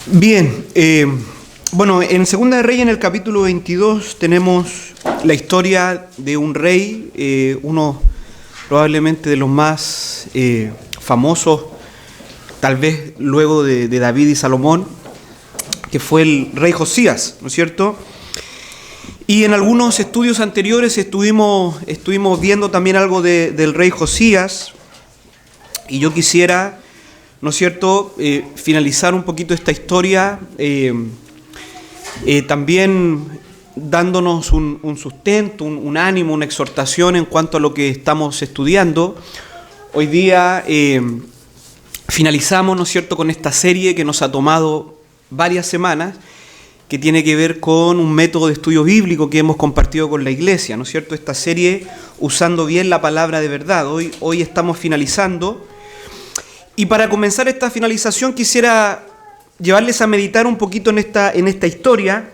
Bien, bueno, en Segunda de Reyes, en el capítulo 22, tenemos la historia de un rey, uno probablemente de los más famosos, tal vez luego de David y Salomón, que fue el rey Josías, ¿no es cierto? Y en algunos estudios anteriores estuvimos viendo también algo del rey Josías, y yo quisiera, ¿no es cierto?, finalizar un poquito esta historia, también dándonos un sustento, un ánimo, una exhortación en cuanto a lo que estamos estudiando. Hoy día finalizamos, ¿no es cierto?, con esta serie que nos ha tomado varias semanas, que tiene que ver con un método de estudio bíblico que hemos compartido con la iglesia, ¿no es cierto?, esta serie usando bien la palabra de verdad. Hoy estamos finalizando. Y para comenzar esta finalización quisiera llevarles a meditar un poquito en esta historia.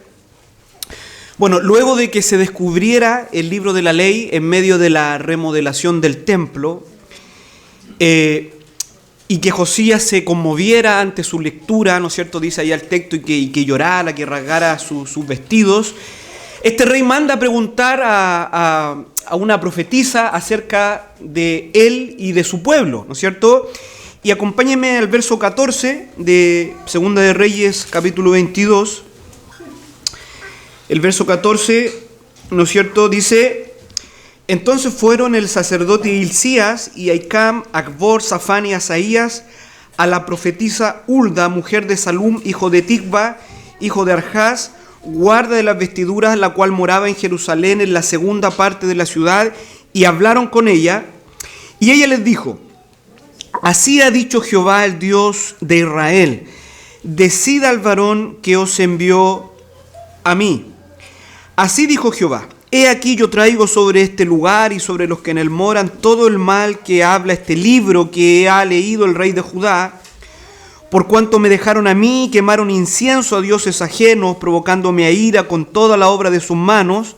Bueno, luego de que se descubriera el libro de la ley en medio de la remodelación del templo, y que Josías se conmoviera ante su lectura, ¿no es cierto?, dice ahí el texto, y que llorara, que rasgara sus vestidos, este rey manda a preguntar a una profetisa acerca de él y de su pueblo, ¿no es cierto?, y acompáñenme al verso 14 de Segunda de Reyes, capítulo 22. El verso 14, ¿no es cierto?, dice: Entonces fueron el sacerdote Hilcías y Ahicam, Acbor, Safán y Asaías a la profetisa Hulda, mujer de Salum, hijo de Ticva, hijo de Arjás, guarda de las vestiduras, la cual moraba en Jerusalén, en la segunda parte de la ciudad, y hablaron con ella. Y ella les dijo: Así ha dicho Jehová, el Dios de Israel: decida al varón que os envió a mí. Así dijo Jehová: he aquí yo traigo sobre este lugar y sobre los que en él moran todo el mal que habla este libro que ha leído el rey de Judá, por cuanto me dejaron a mí, quemaron incienso a dioses ajenos, provocándome a ira con toda la obra de sus manos.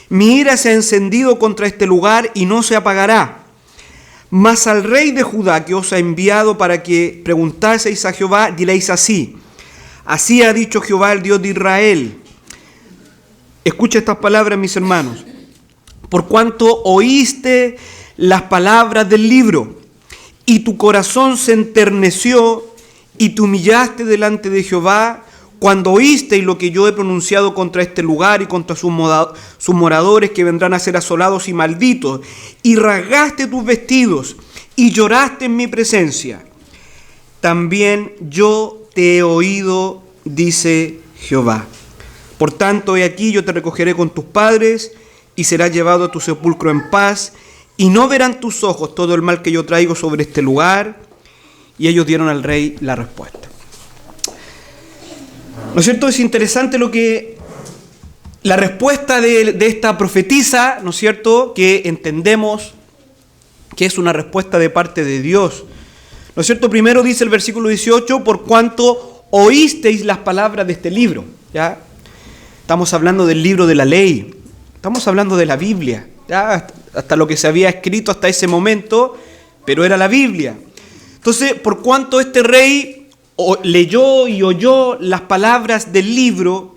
Mi ira se ha encendido contra este lugar y no se apagará. Mas al rey de Judá que os ha enviado para que preguntaseis a Jehová, diréis así: así ha dicho Jehová, el Dios de Israel. Escucha estas palabras, mis hermanos. Por cuanto oíste las palabras del libro, y tu corazón se enterneció, y te humillaste delante de Jehová, cuando oísteis lo que yo he pronunciado contra este lugar y contra sus moradores, que vendrán a ser asolados y malditos, y rasgaste tus vestidos, y lloraste en mi presencia, también yo te he oído, dice Jehová. Por tanto, he aquí, yo te recogeré con tus padres, y serás llevado a tu sepulcro en paz, y no verán tus ojos todo el mal que yo traigo sobre este lugar. Y ellos dieron al rey la respuesta. ¿No es cierto? Es interesante la respuesta de esta profetisa, ¿no es cierto?, que entendemos que es una respuesta de parte de Dios. ¿No es cierto? Primero dice el versículo 18: por cuanto oísteis las palabras de este libro. ¿Ya? Estamos hablando del libro de la ley, estamos hablando de la Biblia, ¿ya? Hasta lo que se había escrito hasta ese momento, pero era la Biblia. Entonces, por cuanto este rey leyó y oyó las palabras del libro,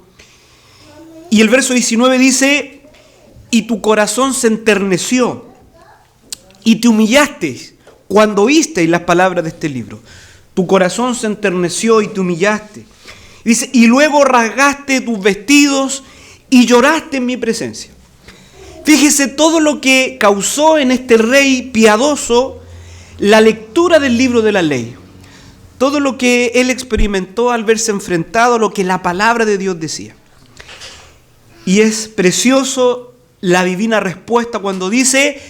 y el verso 19 dice: y tu corazón se enterneció, y te humillaste cuando oísteis las palabras de este libro. Tu corazón se enterneció y te humillaste. Dice: y luego rasgaste tus vestidos y lloraste en mi presencia. Fíjese todo lo que causó en este rey piadoso la lectura del libro de la ley. Todo lo que él experimentó al verse enfrentado a lo que la palabra de Dios decía. Y es precioso la divina respuesta cuando dice: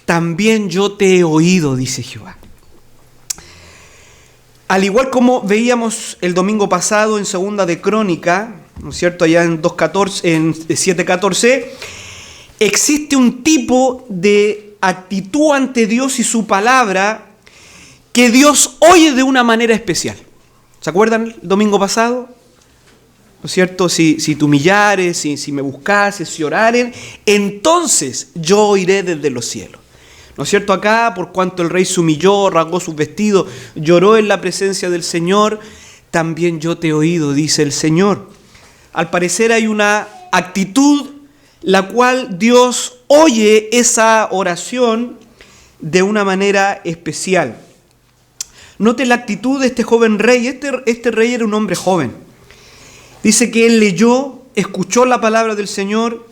también yo te he oído, dice Jehová. Al igual como veíamos el domingo pasado en Segunda de Crónica, ¿no es cierto?, allá en 7:14, existe un tipo de actitud ante Dios y su palabra que Dios oye de una manera especial. ¿Se acuerdan el domingo pasado? ¿No es cierto? Si te humillares, si me buscases, si oraren, entonces yo oiré desde los cielos. ¿No es cierto? Acá, por cuanto el rey se humilló, rasgó sus vestidos, lloró en la presencia del Señor, también yo te he oído, dice el Señor. Al parecer hay una actitud la cual Dios oye esa oración de una manera especial. Note la actitud de este joven rey. Este rey era un hombre joven. Dice que él leyó, escuchó la palabra del Señor,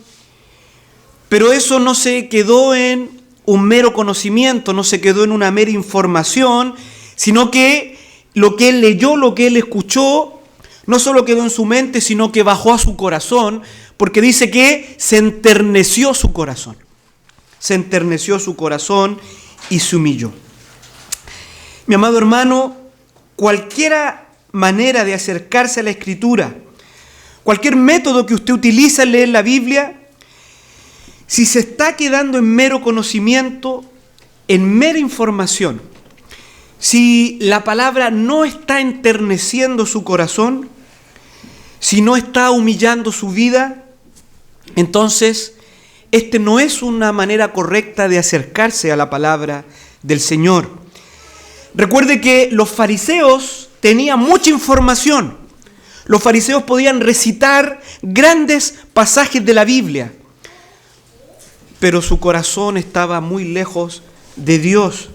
pero eso no se quedó en un mero conocimiento, no se quedó en una mera información, sino que lo que él leyó, lo que él escuchó, no solo quedó en su mente, sino que bajó a su corazón, porque dice que se enterneció su corazón. Se enterneció su corazón y se humilló. Mi amado hermano, cualquier manera de acercarse a la Escritura, cualquier método que usted utiliza al leer la Biblia, si se está quedando en mero conocimiento, en mera información, si la palabra no está enterneciendo su corazón, si no está humillando su vida, entonces no es una manera correcta de acercarse a la palabra del Señor. Recuerde que los fariseos tenían mucha información. Los fariseos podían recitar grandes pasajes de la Biblia, pero su corazón estaba muy lejos de Dios.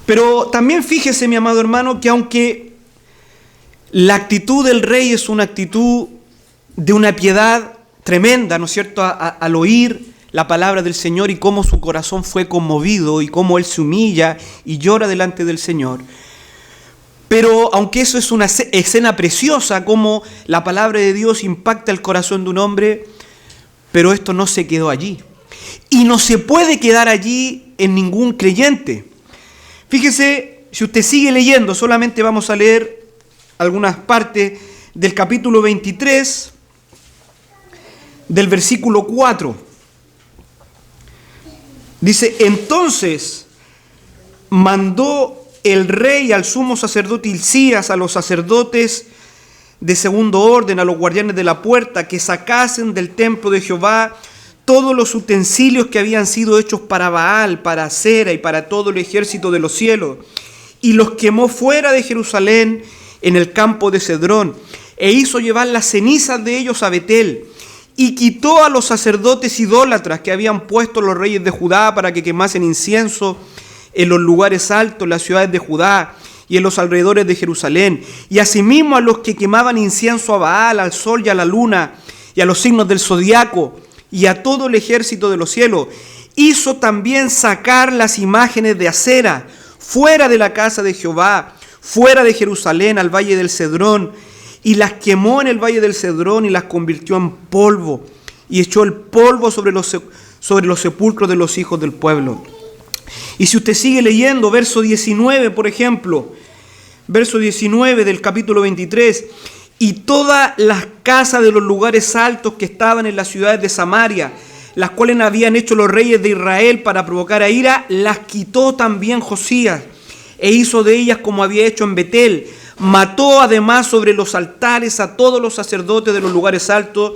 Pero también fíjese, mi amado hermano, que aunque la actitud del rey es una actitud de una piedad tremenda, ¿no es cierto?, al oír la palabra del Señor y cómo su corazón fue conmovido y cómo él se humilla y llora delante del Señor. Pero aunque eso es una escena preciosa, cómo la palabra de Dios impacta el corazón de un hombre, pero esto no se quedó allí. Y no se puede quedar allí en ningún creyente. Fíjese, si usted sigue leyendo, solamente vamos a leer algunas partes del capítulo 23, del versículo 4. Dice, entonces mandó el rey al sumo sacerdote Hilcías, a los sacerdotes de segundo orden, a los guardianes de la puerta, que sacasen del templo de Jehová todos los utensilios que habían sido hechos para Baal, para Acera y para todo el ejército de los cielos, y los quemó fuera de Jerusalén en el campo de Cedrón, e hizo llevar las cenizas de ellos a Betel, y quitó a los sacerdotes idólatras que habían puesto los reyes de Judá para que quemasen incienso en los lugares altos, en las ciudades de Judá y en los alrededores de Jerusalén, y asimismo a los que quemaban incienso a Baal, al sol y a la luna, y a los signos del zodiaco, y a todo el ejército de los cielos. Hizo también sacar las imágenes de Acera fuera de la casa de Jehová, fuera de Jerusalén, al valle del Cedrón, y las quemó en el valle del Cedrón y las convirtió en polvo, y echó el polvo sobre los sepulcros de los hijos del pueblo. Y si usted sigue leyendo, verso 19, por ejemplo, verso 19 del capítulo 23, y todas las casas de los lugares altos que estaban en las ciudades de Samaria, las cuales habían hecho los reyes de Israel para provocar a ira, las quitó también Josías, e hizo de ellas como había hecho en Betel. Mató además sobre los altares a todos los sacerdotes de los lugares altos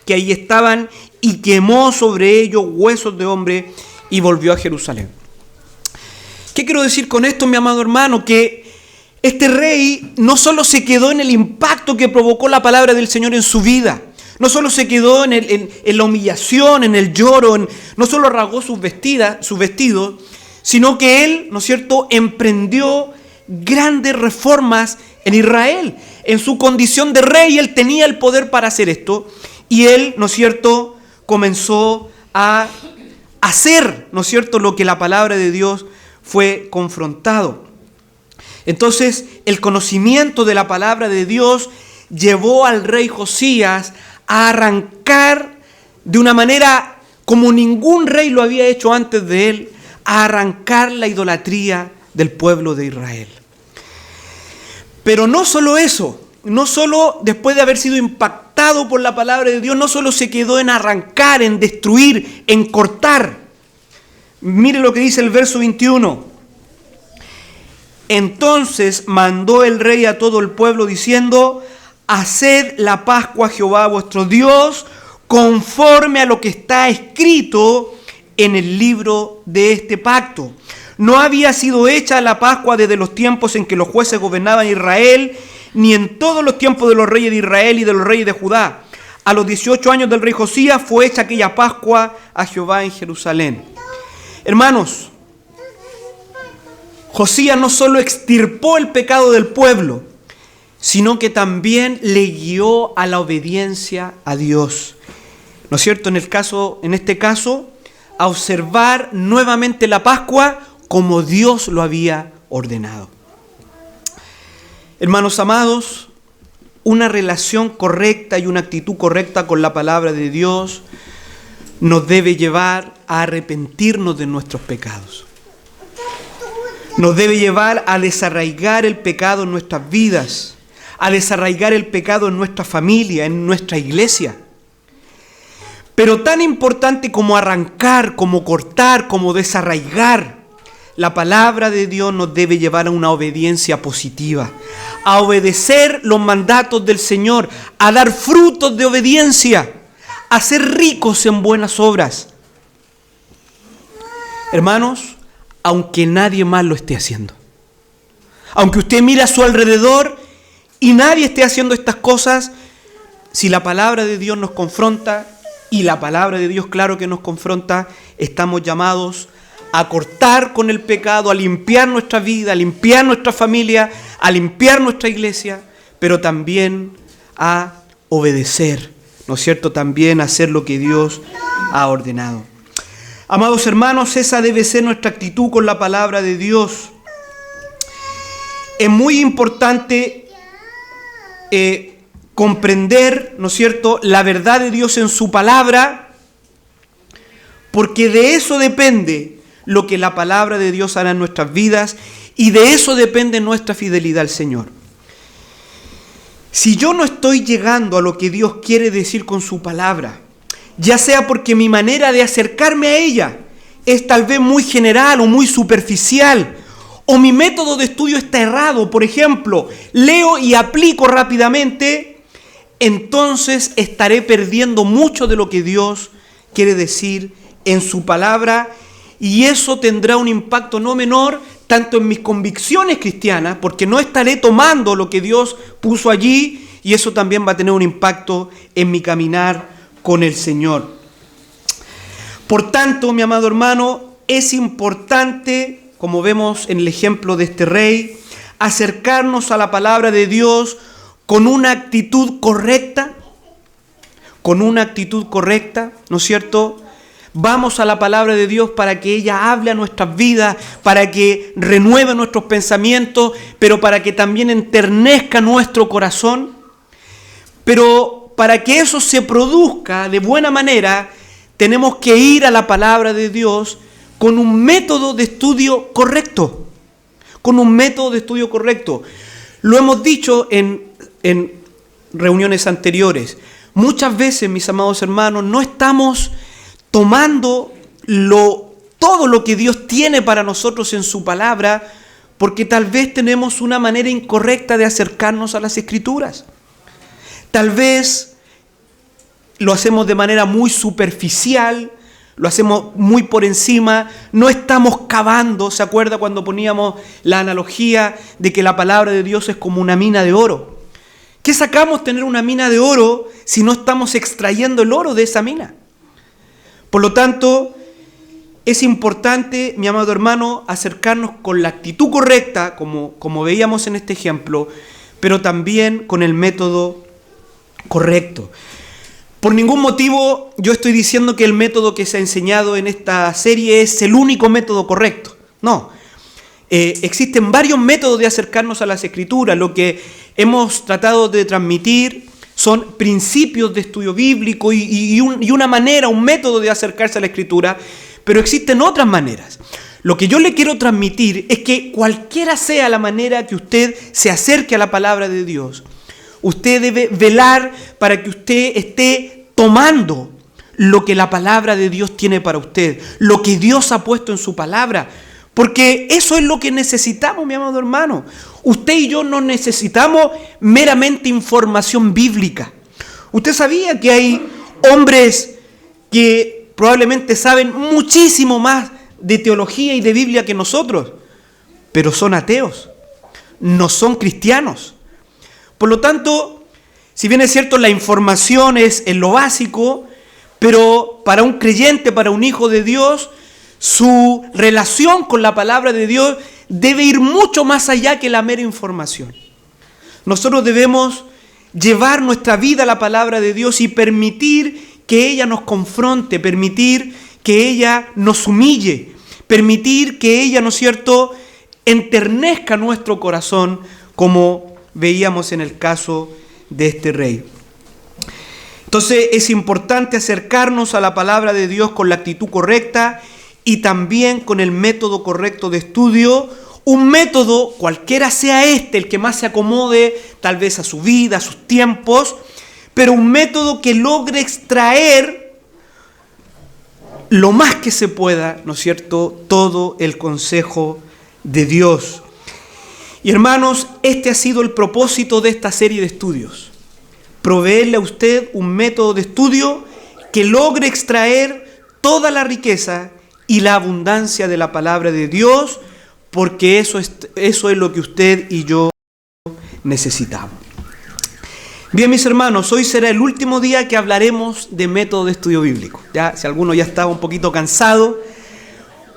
que allí estaban, y quemó sobre ellos huesos de hombre, y volvió a Jerusalén. ¿Qué quiero decir con esto, mi amado hermano? Que este rey no solo se quedó en el impacto que provocó la palabra del Señor en su vida, no solo se quedó en la humillación, en el lloro, no solo rasgó sus vestidos, sino que él, ¿no es cierto?, emprendió grandes reformas en Israel. En su condición de rey, él tenía el poder para hacer esto, y él, ¿no es cierto?, comenzó a hacer, ¿no es cierto?, lo que la palabra de Dios fue confrontado. Entonces, el conocimiento de la palabra de Dios llevó al rey Josías a arrancar de una manera como ningún rey lo había hecho antes de él, a arrancar la idolatría del pueblo de Israel. Pero no solo eso, no solo después de haber sido impactado por la palabra de Dios, no solo se quedó en arrancar, en destruir, en cortar. Mire lo que dice el verso 21. Entonces mandó el rey a todo el pueblo diciendo: haced la Pascua a Jehová vuestro Dios conforme a lo que está escrito en el libro de este pacto. No había sido hecha la Pascua desde los tiempos en que los jueces gobernaban Israel, ni en todos los tiempos de los reyes de Israel y de los reyes de Judá. A los 18 años del rey Josías fue hecha aquella Pascua a Jehová en Jerusalén. Hermanos, Josías no solo extirpó el pecado del pueblo, sino que también le guió a la obediencia a Dios. ¿No es cierto? En este caso, a observar nuevamente la Pascua como Dios lo había ordenado. Hermanos amados, una relación correcta y una actitud correcta con la palabra de Dios nos debe llevar a arrepentirnos de nuestros pecados. Nos debe llevar a desarraigar el pecado en nuestras vidas, a desarraigar el pecado en nuestra familia, en nuestra iglesia. Pero tan importante como arrancar, como cortar, como desarraigar, la palabra de Dios nos debe llevar a una obediencia positiva, a obedecer los mandatos del Señor, a dar frutos de obediencia, a ser ricos en buenas obras. Hermanos, aunque nadie más lo esté haciendo, aunque usted mire a su alrededor y nadie esté haciendo estas cosas, si la palabra de Dios nos confronta, y la palabra de Dios claro que nos confronta, estamos llamados a cortar con el pecado, a limpiar nuestra vida, a limpiar nuestra familia, a limpiar nuestra iglesia, pero también a obedecer, ¿no es cierto? También a hacer lo que Dios ha ordenado. Amados hermanos, esa debe ser nuestra actitud con la palabra de Dios. Es muy importante comprender, ¿no es cierto?, la verdad de Dios en su palabra, porque de eso depende lo que la palabra de Dios hará en nuestras vidas y de eso depende nuestra fidelidad al Señor. Si yo no estoy llegando a lo que Dios quiere decir con su palabra, ya sea porque mi manera de acercarme a ella es tal vez muy general o muy superficial, o mi método de estudio está errado, por ejemplo, leo y aplico rápidamente, entonces estaré perdiendo mucho de lo que Dios quiere decir en su palabra, y eso tendrá un impacto no menor tanto en mis convicciones cristianas, porque no estaré tomando lo que Dios puso allí, y eso también va a tener un impacto en mi caminar con el Señor. Por tanto, mi amado hermano, es importante, como vemos en el ejemplo de este rey, acercarnos a la palabra de Dios con una actitud correcta, ¿no es cierto? Vamos a la palabra de Dios para que ella hable a nuestras vidas, para que renueve nuestros pensamientos, pero para que también enternezca nuestro corazón. Pero para que eso se produzca de buena manera, tenemos que ir a la palabra de Dios con un método de estudio correcto. Lo hemos dicho en reuniones anteriores. Muchas veces, mis amados hermanos, no estamos tomando todo lo que Dios tiene para nosotros en su palabra, porque tal vez tenemos una manera incorrecta de acercarnos a las Escrituras. Tal vez lo hacemos de manera muy superficial, lo hacemos muy por encima, no estamos cavando. ¿Se acuerda cuando poníamos la analogía de que la palabra de Dios es como una mina de oro? ¿Qué sacamos tener una mina de oro si no estamos extrayendo el oro de esa mina? Por lo tanto, es importante, mi amado hermano, acercarnos con la actitud correcta, como veíamos en este ejemplo, pero también con el método correcto. Por ningún motivo yo estoy diciendo que el método que se ha enseñado en esta serie es el único método correcto. No. Existen varios métodos de acercarnos a las Escrituras. Lo que hemos tratado de transmitir son principios de estudio bíblico y una manera, un método de acercarse a la Escritura, pero existen otras maneras. Lo que yo le quiero transmitir es que cualquiera sea la manera que usted se acerque a la palabra de Dios, usted debe velar para que usted esté tomando lo que la palabra de Dios tiene para usted, lo que Dios ha puesto en su palabra, porque eso es lo que necesitamos, mi amado hermano. Usted y yo no necesitamos meramente información bíblica. Usted sabía que hay hombres que probablemente saben muchísimo más de teología y de Biblia que nosotros, pero son ateos, no son cristianos. Por lo tanto, si bien es cierto, la información es en lo básico, pero para un creyente, para un hijo de Dios, su relación con la palabra de Dios debe ir mucho más allá que la mera información. Nosotros debemos llevar nuestra vida a la palabra de Dios y permitir que ella nos confronte, permitir que ella nos humille, permitir que ella, ¿no es cierto?, enternezca nuestro corazón, como veíamos en el caso de este rey. Entonces es importante acercarnos a la palabra de Dios con la actitud correcta y también con el método correcto de estudio, un método, cualquiera sea el que más se acomode tal vez a su vida, a sus tiempos, pero un método que logre extraer lo más que se pueda, ¿no es cierto?, todo el consejo de Dios. Y hermanos, este ha sido el propósito de esta serie de estudios. Proveerle a usted un método de estudio que logre extraer toda la riqueza y la abundancia de la palabra de Dios, porque eso es lo que usted y yo necesitamos. Bien, mis hermanos, hoy será el último día que hablaremos de método de estudio bíblico. Ya, si alguno ya estaba un poquito cansado,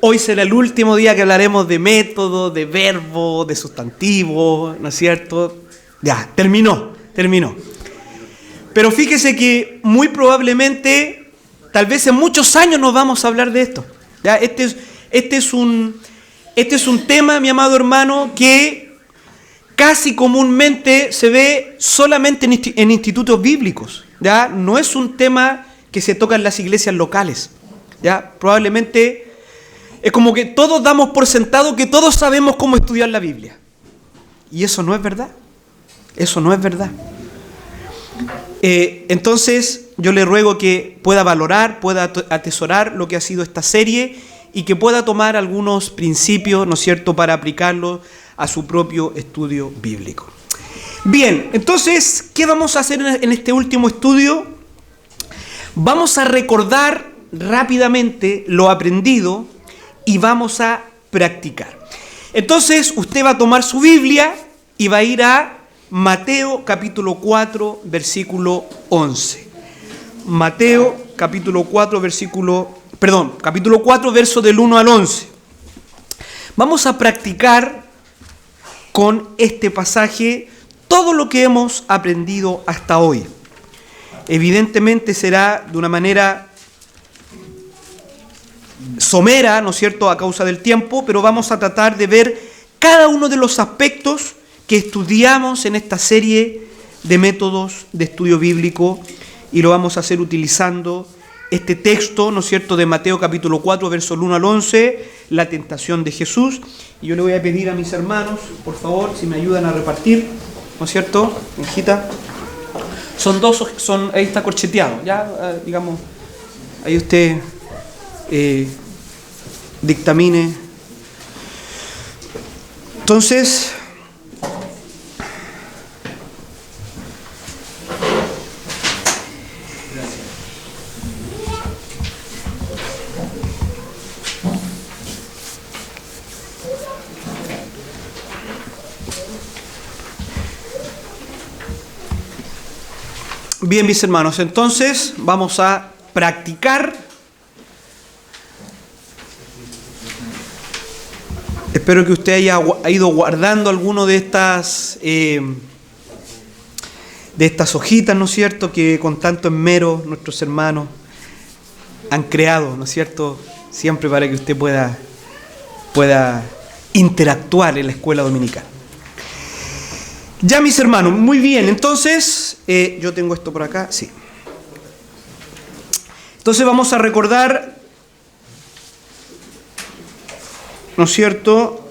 hoy será el último día que hablaremos de método, de verbo, de sustantivo, ¿no es cierto? Ya, terminó. Pero fíjese que muy probablemente, tal vez en muchos años nos vamos a hablar de esto. ¿Ya? Este es un tema, mi amado hermano, que casi comúnmente se ve solamente en institutos bíblicos. ¿Ya? No es un tema que se toca en las iglesias locales. ¿Ya? Probablemente es como que todos damos por sentado que todos sabemos cómo estudiar la Biblia. Y eso no es verdad. Eso no es verdad. Entonces yo le ruego que pueda valorar, pueda atesorar lo que ha sido esta serie y que pueda tomar algunos principios, ¿no es cierto?, para aplicarlos a su propio estudio bíblico. Bien, entonces, ¿qué vamos a hacer en este último estudio? Vamos a recordar rápidamente lo aprendido y vamos a practicar. Entonces, usted va a tomar su Biblia y va a ir a Mateo capítulo 4, versículo 11. Mateo capítulo 4, capítulo 4, verso del 1 al 11. Vamos a practicar con este pasaje todo lo que hemos aprendido hasta hoy. Evidentemente será de una manera somera, ¿no es cierto?, a causa del tiempo, pero vamos a tratar de ver cada uno de los aspectos que estudiamos en esta serie de métodos de estudio bíblico, y lo vamos a hacer utilizando este texto, ¿no es cierto?, de Mateo capítulo 4, verso 1 al 11, la tentación de Jesús. Y yo le voy a pedir a mis hermanos, por favor, si me ayudan a repartir, ¿no es cierto?, hijita. Ahí está corcheteado, ya, digamos, ahí usted dictamine. Entonces, bien, mis hermanos, entonces vamos a practicar. Espero que usted haya ido guardando alguno de estas hojitas, ¿no es cierto?, que con tanto esmero nuestros hermanos han creado, ¿no es cierto?, siempre para que usted pueda interactuar en la escuela dominical. Ya, mis hermanos, muy bien, entonces, yo tengo esto por acá, sí. Entonces vamos a recordar, ¿no es cierto?,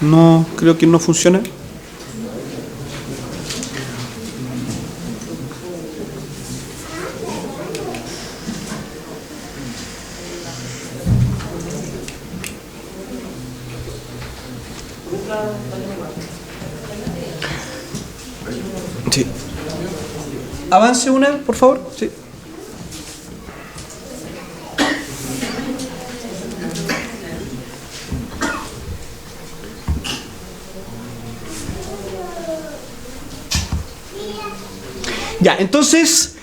no, creo que no funciona. Sí. Avance una, por favor. Sí. Ya, entonces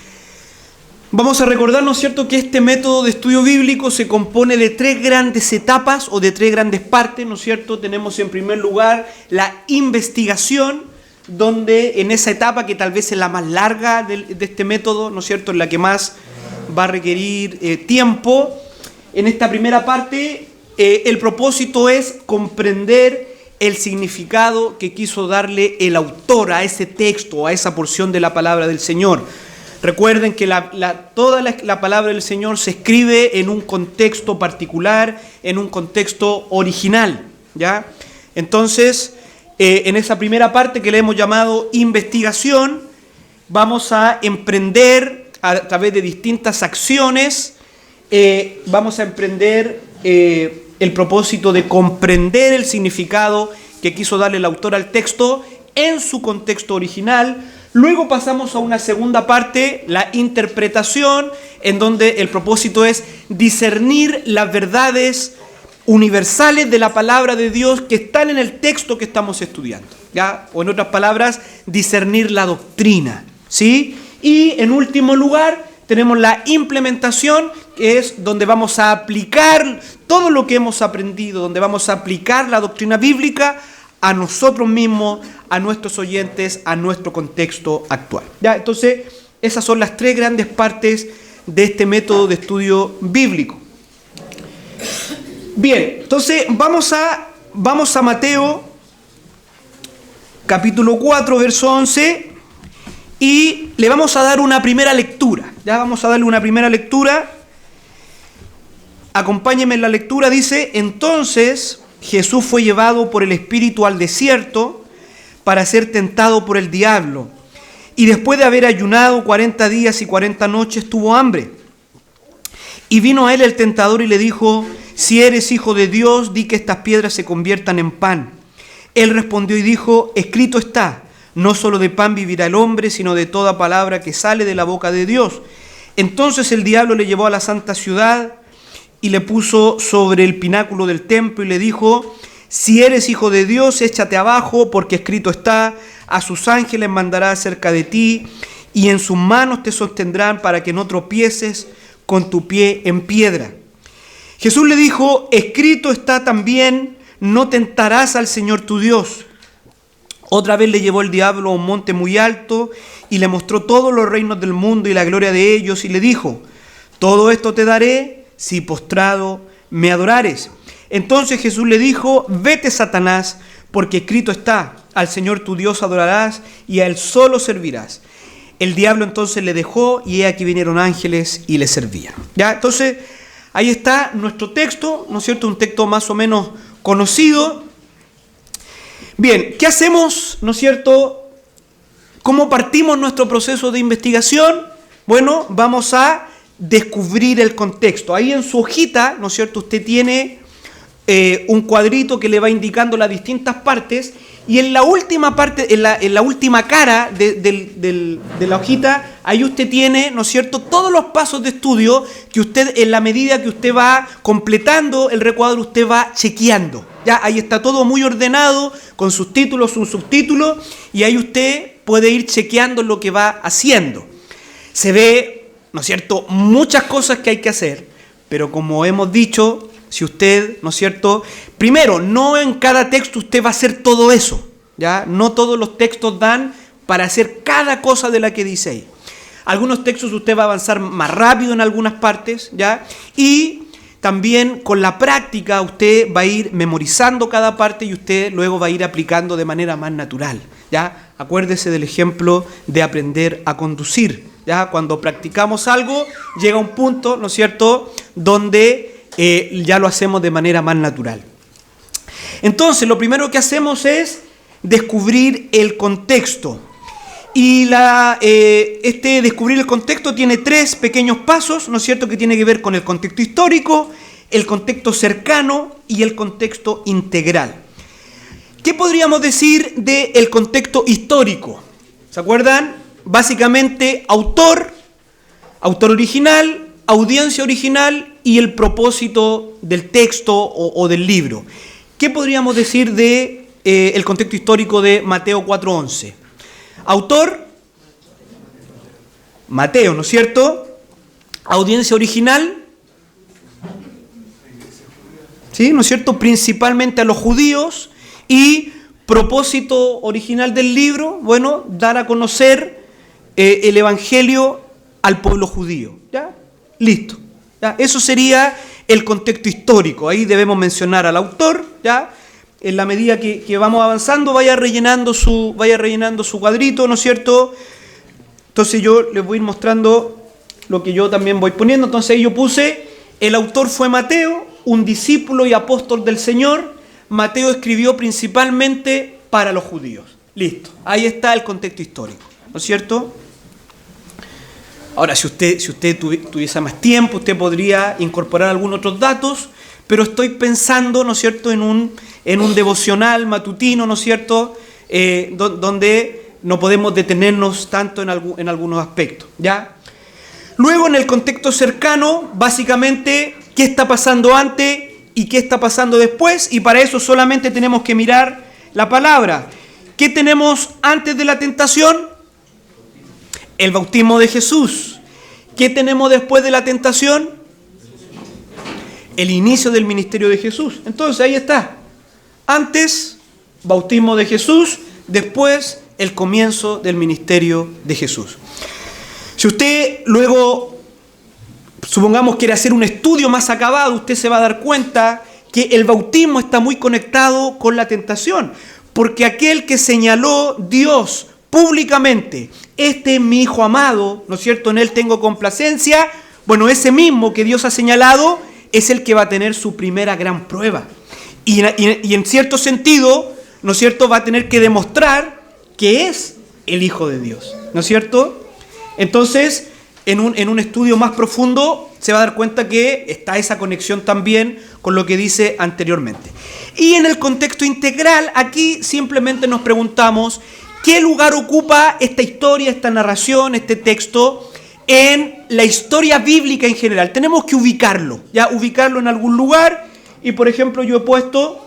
vamos a recordar, ¿no es cierto?, que este método de estudio bíblico se compone de tres grandes etapas o de tres grandes partes, ¿no es cierto? Tenemos en primer lugar la investigación, donde en esa etapa, que tal vez es la más larga de este método, ¿no es cierto?, en la que más va a requerir tiempo. En esta primera parte, el propósito es comprender el significado que quiso darle el autor a ese texto, a esa porción de la palabra del Señor. Recuerden que toda la palabra del Señor se escribe en un contexto particular, en un contexto original, ¿ya? Entonces, en esa primera parte que le hemos llamado investigación, vamos a emprender a través de distintas acciones, vamos a emprender el propósito de comprender el significado que quiso darle el autor al texto en su contexto original. Luego pasamos a una segunda parte, la interpretación, en donde el propósito es discernir las verdades universales de la palabra de Dios que están en el texto que estamos estudiando, ¿ya? O en otras palabras, discernir la doctrina, ¿sí? Y en último lugar, tenemos la implementación, que es donde vamos a aplicar todo lo que hemos aprendido, donde vamos a aplicar la doctrina bíblica a nosotros mismos, a nuestros oyentes, a nuestro contexto actual, ¿ya? Entonces, esas son las tres grandes partes de este método de estudio bíblico. Bien, entonces vamos a Mateo, capítulo 4, verso 11, y le vamos a dar una primera lectura. Ya vamos a darle una primera lectura. Acompáñenme en la lectura. Dice: entonces Jesús fue llevado por el Espíritu al desierto para ser tentado por el diablo. Y después de haber ayunado 40 días y 40 noches, tuvo hambre. Y vino a él el tentador y le dijo: si eres hijo de Dios, di que estas piedras se conviertan en pan. Él respondió y dijo: escrito está, no solo de pan vivirá el hombre, sino de toda palabra que sale de la boca de Dios. Entonces el diablo le llevó a la santa ciudad y le puso sobre el pináculo del templo y le dijo: si eres hijo de Dios, échate abajo, porque escrito está, a sus ángeles mandará acerca de ti, y en sus manos te sostendrán para que no tropieces con tu pie en piedra. Jesús le dijo: escrito está también, no tentarás al Señor tu Dios. Otra vez le llevó el diablo a un monte muy alto y le mostró todos los reinos del mundo y la gloria de ellos, y le dijo: todo esto te daré si postrado me adorares. Entonces Jesús le dijo: vete, Satanás, porque escrito está, al Señor tu Dios adorarás y a Él solo servirás. El diablo entonces le dejó, y he aquí vinieron ángeles y le servían. ¿Ya? Entonces, ahí está nuestro texto, ¿no es cierto? Un texto más o menos conocido. Bien, ¿qué hacemos, no es cierto? ¿Cómo partimos nuestro proceso de investigación? Bueno, vamos a descubrir el contexto. Ahí en su hojita, ¿no es cierto?, usted tiene un cuadrito que le va indicando las distintas partes, y en la última parte, en la última cara de la hojita, ahí usted tiene, ¿no es cierto?, todos los pasos de estudio que usted, en la medida que usted va completando el recuadro, usted va chequeando. Ya, ahí está todo muy ordenado, con sus títulos, sus subtítulos, y ahí usted puede ir chequeando lo que va haciendo. Se ve, ¿no es cierto?, muchas cosas que hay que hacer, pero como hemos dicho, si usted, ¿no es cierto?, primero, no en cada texto usted va a hacer todo eso, ¿ya? No todos los textos dan para hacer cada cosa de la que dice ahí. Algunos textos usted va a avanzar más rápido en algunas partes, ¿ya? Y también con la práctica usted va a ir memorizando cada parte y usted luego va a ir aplicando de manera más natural, ¿ya? Acuérdese del ejemplo de aprender a conducir, ¿ya? Cuando practicamos algo, llega un punto, ¿no es cierto?, donde ya lo hacemos de manera más natural. Entonces, lo primero que hacemos es descubrir el contexto. Y descubrir el contexto tiene tres pequeños pasos, ¿no es cierto?, que tiene que ver con el contexto histórico, el contexto cercano y el contexto integral. ¿Qué podríamos decir del contexto histórico? ¿Se acuerdan? Básicamente, autor original, audiencia original y el propósito del texto o del libro. ¿Qué podríamos decir de el contexto histórico de Mateo 4:11? Autor, Mateo, ¿no es cierto? Audiencia original, ¿sí? ¿No es cierto? Principalmente a los judíos. Y propósito original del libro, bueno, dar a conocer el evangelio al pueblo judío. ¿Ya? Listo. ¿Ya? Eso sería el contexto histórico. Ahí debemos mencionar al autor, ¿ya? En la medida que vamos avanzando, vaya rellenando su cuadrito, ¿no es cierto? Entonces yo les voy a ir mostrando lo que yo también voy poniendo. Entonces ahí yo puse, el autor fue Mateo, un discípulo y apóstol del Señor. Mateo escribió principalmente para los judíos. Listo. Ahí está el contexto histórico, ¿no es cierto? Ahora, si usted tuviese más tiempo, usted podría incorporar algunos otros datos, pero estoy pensando, ¿no es cierto?, en un devocional matutino, ¿no es cierto?, donde no podemos detenernos tanto en algunos aspectos, ¿ya? Luego, en el contexto cercano, básicamente, ¿qué está pasando antes y qué está pasando después? Y para eso solamente tenemos que mirar la palabra. ¿Qué tenemos antes de la tentación? El bautismo de Jesús. ¿Qué tenemos después de la tentación? El inicio del ministerio de Jesús. Entonces ahí está. Antes, bautismo de Jesús. Después, el comienzo del ministerio de Jesús. Si usted luego, supongamos, quiere hacer un estudio más acabado, usted se va a dar cuenta que el bautismo está muy conectado con la tentación. Porque aquel que señaló Dios públicamente, este es mi Hijo amado, ¿no es cierto?, en él tengo complacencia. Bueno, ese mismo que Dios ha señalado es el que va a tener su primera gran prueba. Y en cierto sentido, ¿no es cierto?, va a tener que demostrar que es el Hijo de Dios, ¿no es cierto? Entonces, en un estudio más profundo, se va a dar cuenta que está esa conexión también con lo que dice anteriormente. Y en el contexto integral, aquí simplemente nos preguntamos, ¿qué lugar ocupa esta historia, esta narración, este texto en la historia bíblica en general? Tenemos que ubicarlo en algún lugar. Y por ejemplo, yo he puesto,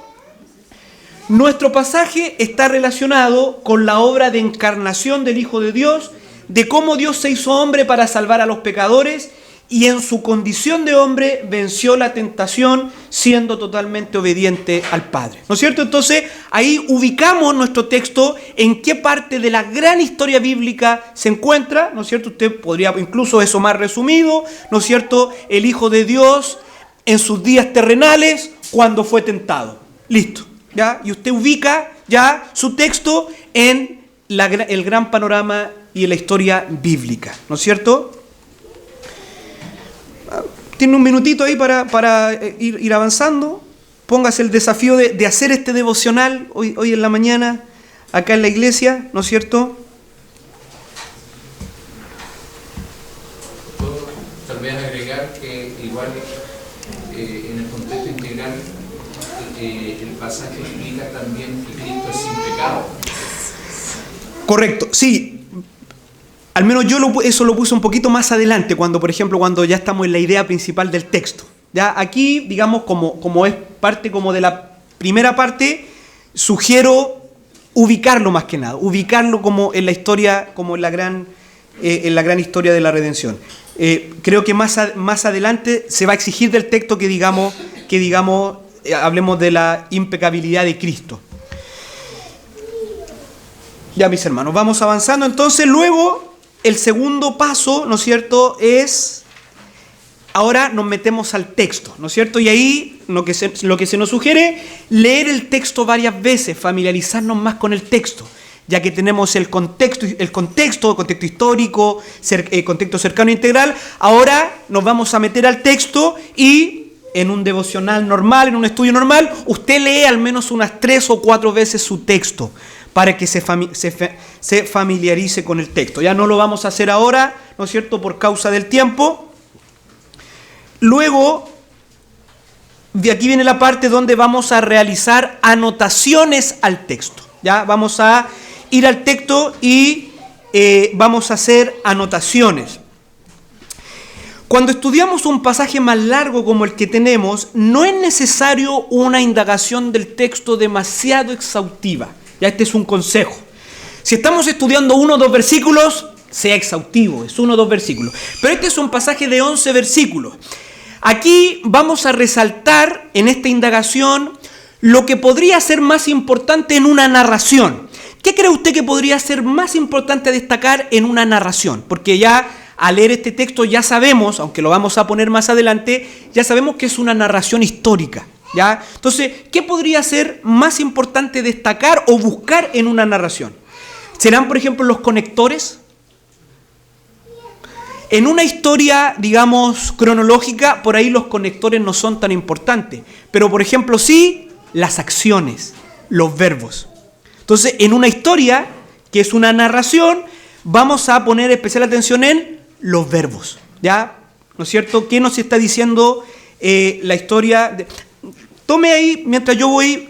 nuestro pasaje está relacionado con la obra de encarnación del Hijo de Dios, de cómo Dios se hizo hombre para salvar a los pecadores y en su condición de hombre venció la tentación siendo totalmente obediente al Padre, ¿no es cierto? Entonces ahí ubicamos nuestro texto en qué parte de la gran historia bíblica se encuentra, ¿no es cierto? Usted podría incluso eso más resumido, ¿no es cierto? El Hijo de Dios en sus días terrenales cuando fue tentado. Listo, ¿ya? Y usted ubica ya su texto en el gran panorama y en la historia bíblica, ¿no es cierto? Tiene un minutito ahí para ir avanzando. Póngase el desafío de hacer este devocional hoy en la mañana, acá en la iglesia, ¿no es cierto? Tal vez agregar que igual en el contexto integral el pasaje explica también que Cristo es sin pecado. Correcto, sí. Al menos yo eso lo puse un poquito más adelante, por ejemplo, cuando ya estamos en la idea principal del texto. Ya aquí, digamos, como es parte como de la primera parte, sugiero ubicarlo más que nada, ubicarlo como en la historia, como en la gran historia de la redención. Creo que más adelante se va a exigir del texto que digamos, hablemos de la impecabilidad de Cristo. Ya, mis hermanos, vamos avanzando. Entonces, luego, el segundo paso, ¿no es cierto?, es, ahora nos metemos al texto, ¿no es cierto? Y ahí lo que se nos sugiere, leer el texto varias veces, familiarizarnos más con el texto, ya que tenemos el contexto histórico, contexto cercano e integral. Ahora nos vamos a meter al texto y en un devocional normal, en un estudio normal, usted lee al menos unas 3 o 4 veces su texto, para que se familiarice con el texto. Ya no lo vamos a hacer ahora, ¿no es cierto?, por causa del tiempo. Luego, de aquí viene la parte donde vamos a realizar anotaciones al texto. ¿Ya? Vamos a ir al texto y vamos a hacer anotaciones. Cuando estudiamos un pasaje más largo como el que tenemos, no es necesario una indagación del texto demasiado exhaustiva. Ya este es un consejo. Si estamos estudiando 1 o 2 versículos, sea exhaustivo, es 1 o 2 versículos. Pero este es un pasaje de 11 versículos. Aquí vamos a resaltar en esta indagación lo que podría ser más importante en una narración. ¿Qué cree usted que podría ser más importante a destacar en una narración? Porque ya al leer este texto ya sabemos, aunque lo vamos a poner más adelante, ya sabemos que es una narración histórica. ¿Ya? Entonces, ¿qué podría ser más importante destacar o buscar en una narración? ¿Serán, por ejemplo, los conectores? En una historia, digamos, cronológica, por ahí los conectores no son tan importantes. Pero, por ejemplo, sí, las acciones, los verbos. Entonces, en una historia, que es una narración, vamos a poner especial atención en los verbos. ¿Ya? ¿No es cierto? ¿Qué nos está diciendo la historia? Tome ahí, mientras yo voy,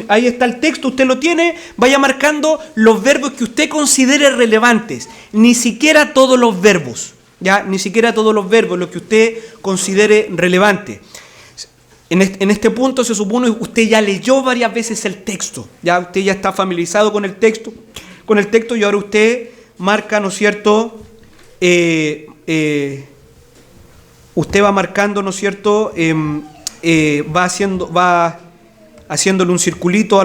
ahí está el texto, usted lo tiene, vaya marcando los verbos que usted considere relevantes. Ni siquiera todos los verbos, ¿ya? Ni siquiera todos los verbos, lo que usted considere relevante. En este punto se supone que usted ya leyó varias veces el texto, ya usted ya está familiarizado con el texto y ahora usted marca, ¿no es cierto? Usted va marcando, ¿no es cierto? Va haciéndole un circulito a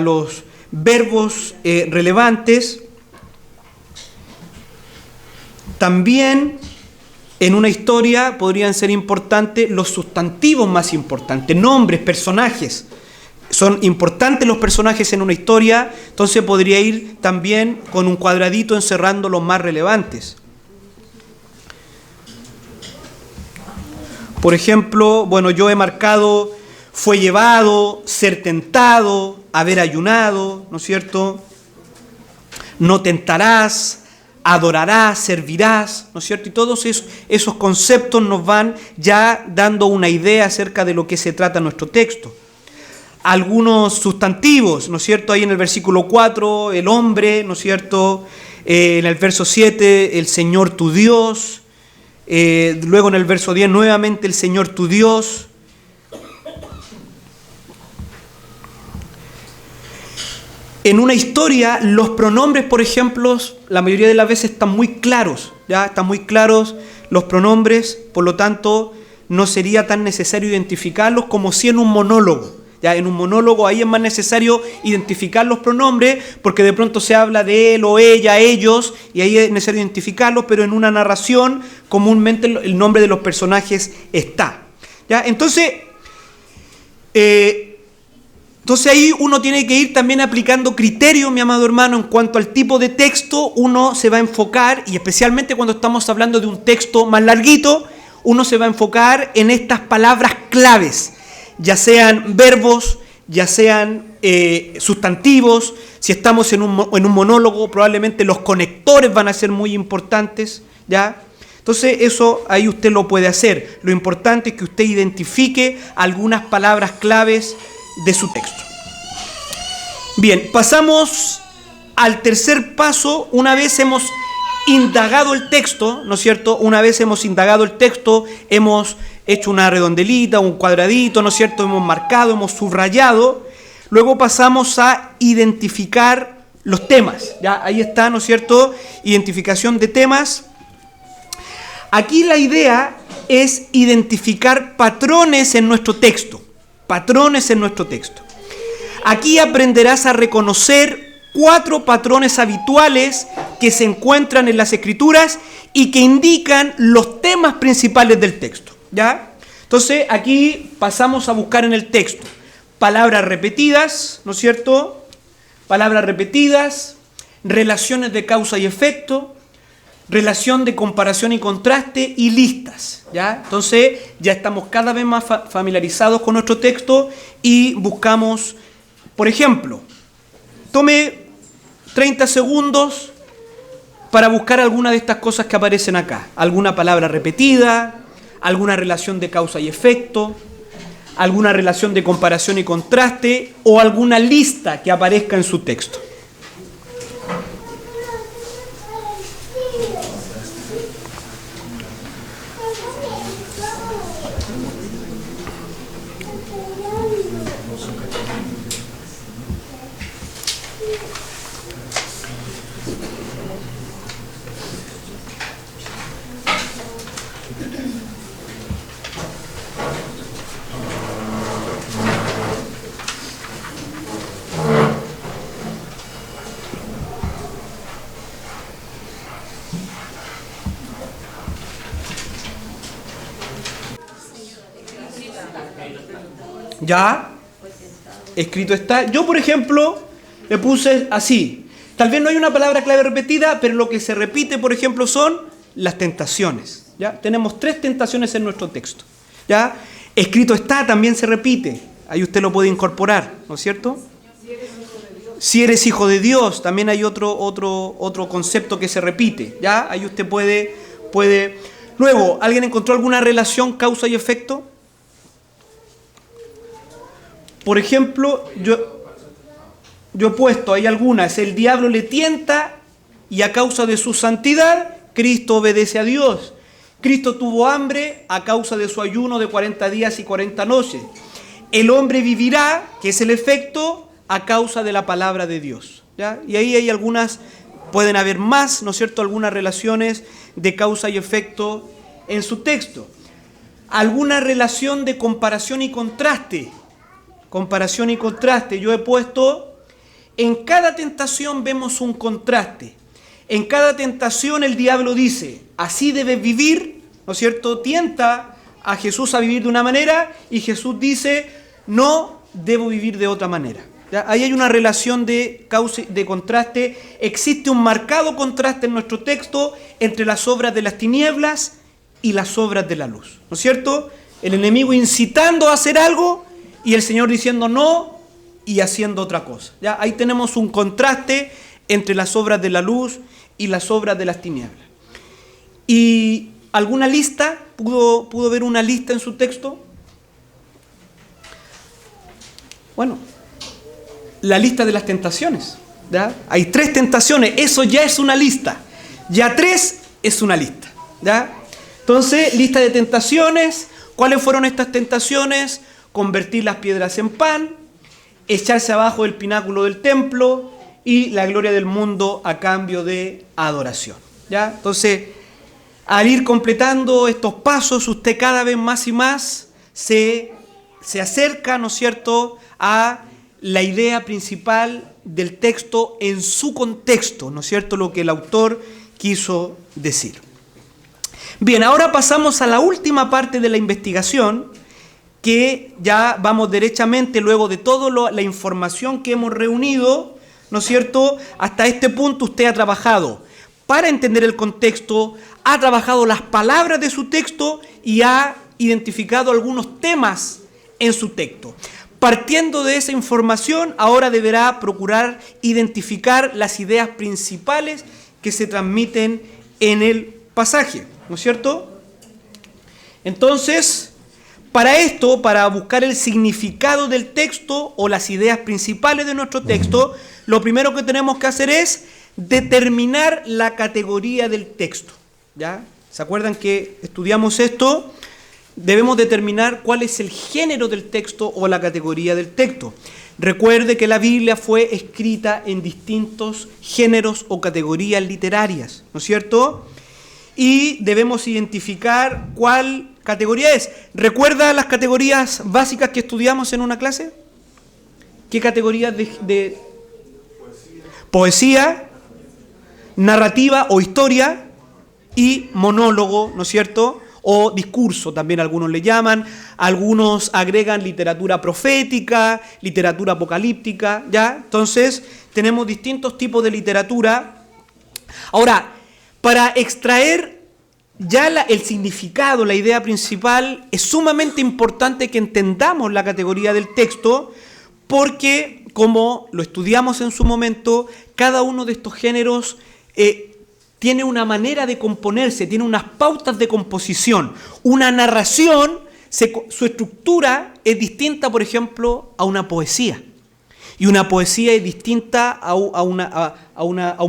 los verbos relevantes. También en una historia podrían ser importantes los sustantivos más importantes, nombres, personajes. Son importantes los personajes en una historia, entonces podría ir también con un cuadradito encerrando los más relevantes. Por ejemplo, bueno, yo he marcado fue llevado, ser tentado, haber ayunado, ¿no es cierto? No tentarás, adorarás, servirás, ¿no es cierto? Y todos esos conceptos nos van ya dando una idea acerca de lo que se trata nuestro texto. Algunos sustantivos, ¿no es cierto? Ahí en el versículo 4, el hombre, ¿no es cierto? En el verso 7, el Señor tu Dios. Luego en el verso 10, nuevamente el Señor tu Dios. En una historia, los pronombres, por ejemplo, la mayoría de las veces están muy claros, ¿ya? Están muy claros los pronombres, por lo tanto, no sería tan necesario identificarlos como si en un monólogo. Ya en un monólogo ahí es más necesario identificar los pronombres porque de pronto se habla de él o ella, ellos, y ahí es necesario identificarlos, pero en una narración comúnmente el nombre de los personajes está. ¿Ya? Entonces ahí uno tiene que ir también aplicando criterios, mi amado hermano, en cuanto al tipo de texto. Uno se va a enfocar, y especialmente cuando estamos hablando de un texto más larguito, uno se va a enfocar en estas palabras claves, ya sean verbos, ya sean sustantivos. Si estamos en un monólogo, probablemente los conectores van a ser muy importantes, ¿ya? Entonces eso ahí usted lo puede hacer. Lo importante es que usted identifique algunas palabras claves de su texto. Bien, pasamos al tercer paso. Una vez hemos indagado el texto, ¿no es cierto? Una vez hemos indagado el texto, hemos hecho una redondelita, un cuadradito, ¿no es cierto? Hemos marcado, hemos subrayado. Luego pasamos a identificar los temas. Ya ahí está, ¿no es cierto? Identificación de temas. Aquí la idea es identificar patrones en nuestro texto. Patrones en nuestro texto. Aquí aprenderás a reconocer 4 patrones habituales que se encuentran en las Escrituras y que indican los temas principales del texto. ¿Ya? Entonces aquí pasamos a buscar en el texto palabras repetidas, ¿no es cierto? Palabras repetidas, relaciones de causa y efecto, relación de comparación y contraste y listas. ¿Ya? Entonces ya estamos cada vez más familiarizados con nuestro texto y buscamos, por ejemplo, tome 30 segundos para buscar alguna de estas cosas que aparecen acá. Alguna palabra repetida, alguna relación de causa y efecto, alguna relación de comparación y contraste o alguna lista que aparezca en su texto. Ya, escrito está. Yo, por ejemplo, le puse así. Tal vez no hay una palabra clave repetida, pero lo que se repite, por ejemplo, son las tentaciones. ¿Ya? Tenemos 3 tentaciones en nuestro texto. ¿Ya? Escrito está, también se repite. Ahí usted lo puede incorporar, ¿no es cierto? Si eres hijo de Dios, también hay otro concepto que se repite. ¿Ya? Ahí usted puede. Luego, ¿alguien encontró alguna relación causa y efecto? Por ejemplo, yo he puesto ahí algunas. El diablo le tienta y a causa de su santidad, Cristo obedece a Dios. Cristo tuvo hambre a causa de su ayuno de 40 días y 40 noches. El hombre vivirá, que es el efecto, a causa de la palabra de Dios. ¿Ya? Y ahí hay algunas, pueden haber más, ¿no es cierto?, algunas relaciones de causa y efecto en su texto. Alguna relación de comparación y contraste. Comparación y contraste. Yo he puesto, en cada tentación vemos un contraste. En cada tentación el diablo dice, así debes vivir, ¿no es cierto? Tienta a Jesús a vivir de una manera y Jesús dice, no debo vivir de otra manera. ¿Ya? Ahí hay una relación de causa, de contraste. Existe un marcado contraste en nuestro texto entre las obras de las tinieblas y las obras de la luz, ¿no es cierto? El enemigo incitando a hacer algo y el Señor diciendo no y haciendo otra cosa. ¿Ya? Ahí tenemos un contraste entre las obras de la luz y las obras de las tinieblas. ¿Y alguna lista? ¿Pudo ver una lista en su texto? Bueno, la lista de las tentaciones. ¿Ya? Hay 3 tentaciones, eso ya es una lista. Ya 3 es una lista. ¿Ya? Entonces, lista de tentaciones. ¿Cuáles fueron estas tentaciones? Convertir las piedras en pan, echarse abajo del pináculo del templo y la gloria del mundo a cambio de adoración. ¿Ya? Entonces, al ir completando estos pasos, usted cada vez más y más se acerca, ¿no es cierto?, a la idea principal del texto en su contexto, ¿no es cierto?, lo que el autor quiso decir. Bien, ahora pasamos a la última parte de la investigación, que ya vamos derechamente, luego de toda la información que hemos reunido, ¿no es cierto? Hasta este punto usted ha trabajado para entender el contexto, ha trabajado las palabras de su texto y ha identificado algunos temas en su texto. Partiendo de esa información, ahora deberá procurar identificar las ideas principales que se transmiten en el pasaje, ¿no es cierto? Entonces, para esto, para buscar el significado del texto o las ideas principales de nuestro texto, lo primero que tenemos que hacer es determinar la categoría del texto. ¿Ya? ¿Se acuerdan que estudiamos esto? Debemos determinar cuál es el género del texto o la categoría del texto. Recuerde que la Biblia fue escrita en distintos géneros o categorías literarias, ¿no es cierto? Y debemos identificar cuál categoría es. ¿Recuerda las categorías básicas que estudiamos en una clase? ¿Qué categorías de poesía, narrativa o historia y monólogo, ¿no es cierto? O discurso, también algunos le llaman. Algunos agregan literatura profética, literatura apocalíptica, ¿ya? Entonces, tenemos distintos tipos de literatura. Ahora, para extraer ya el significado, la idea principal, es sumamente importante que entendamos la categoría del texto, porque, como lo estudiamos en su momento, cada uno de estos géneros tiene una manera de componerse, tiene unas pautas de composición. Una narración su estructura es distinta, por ejemplo, a una poesía. Y una poesía es distinta a un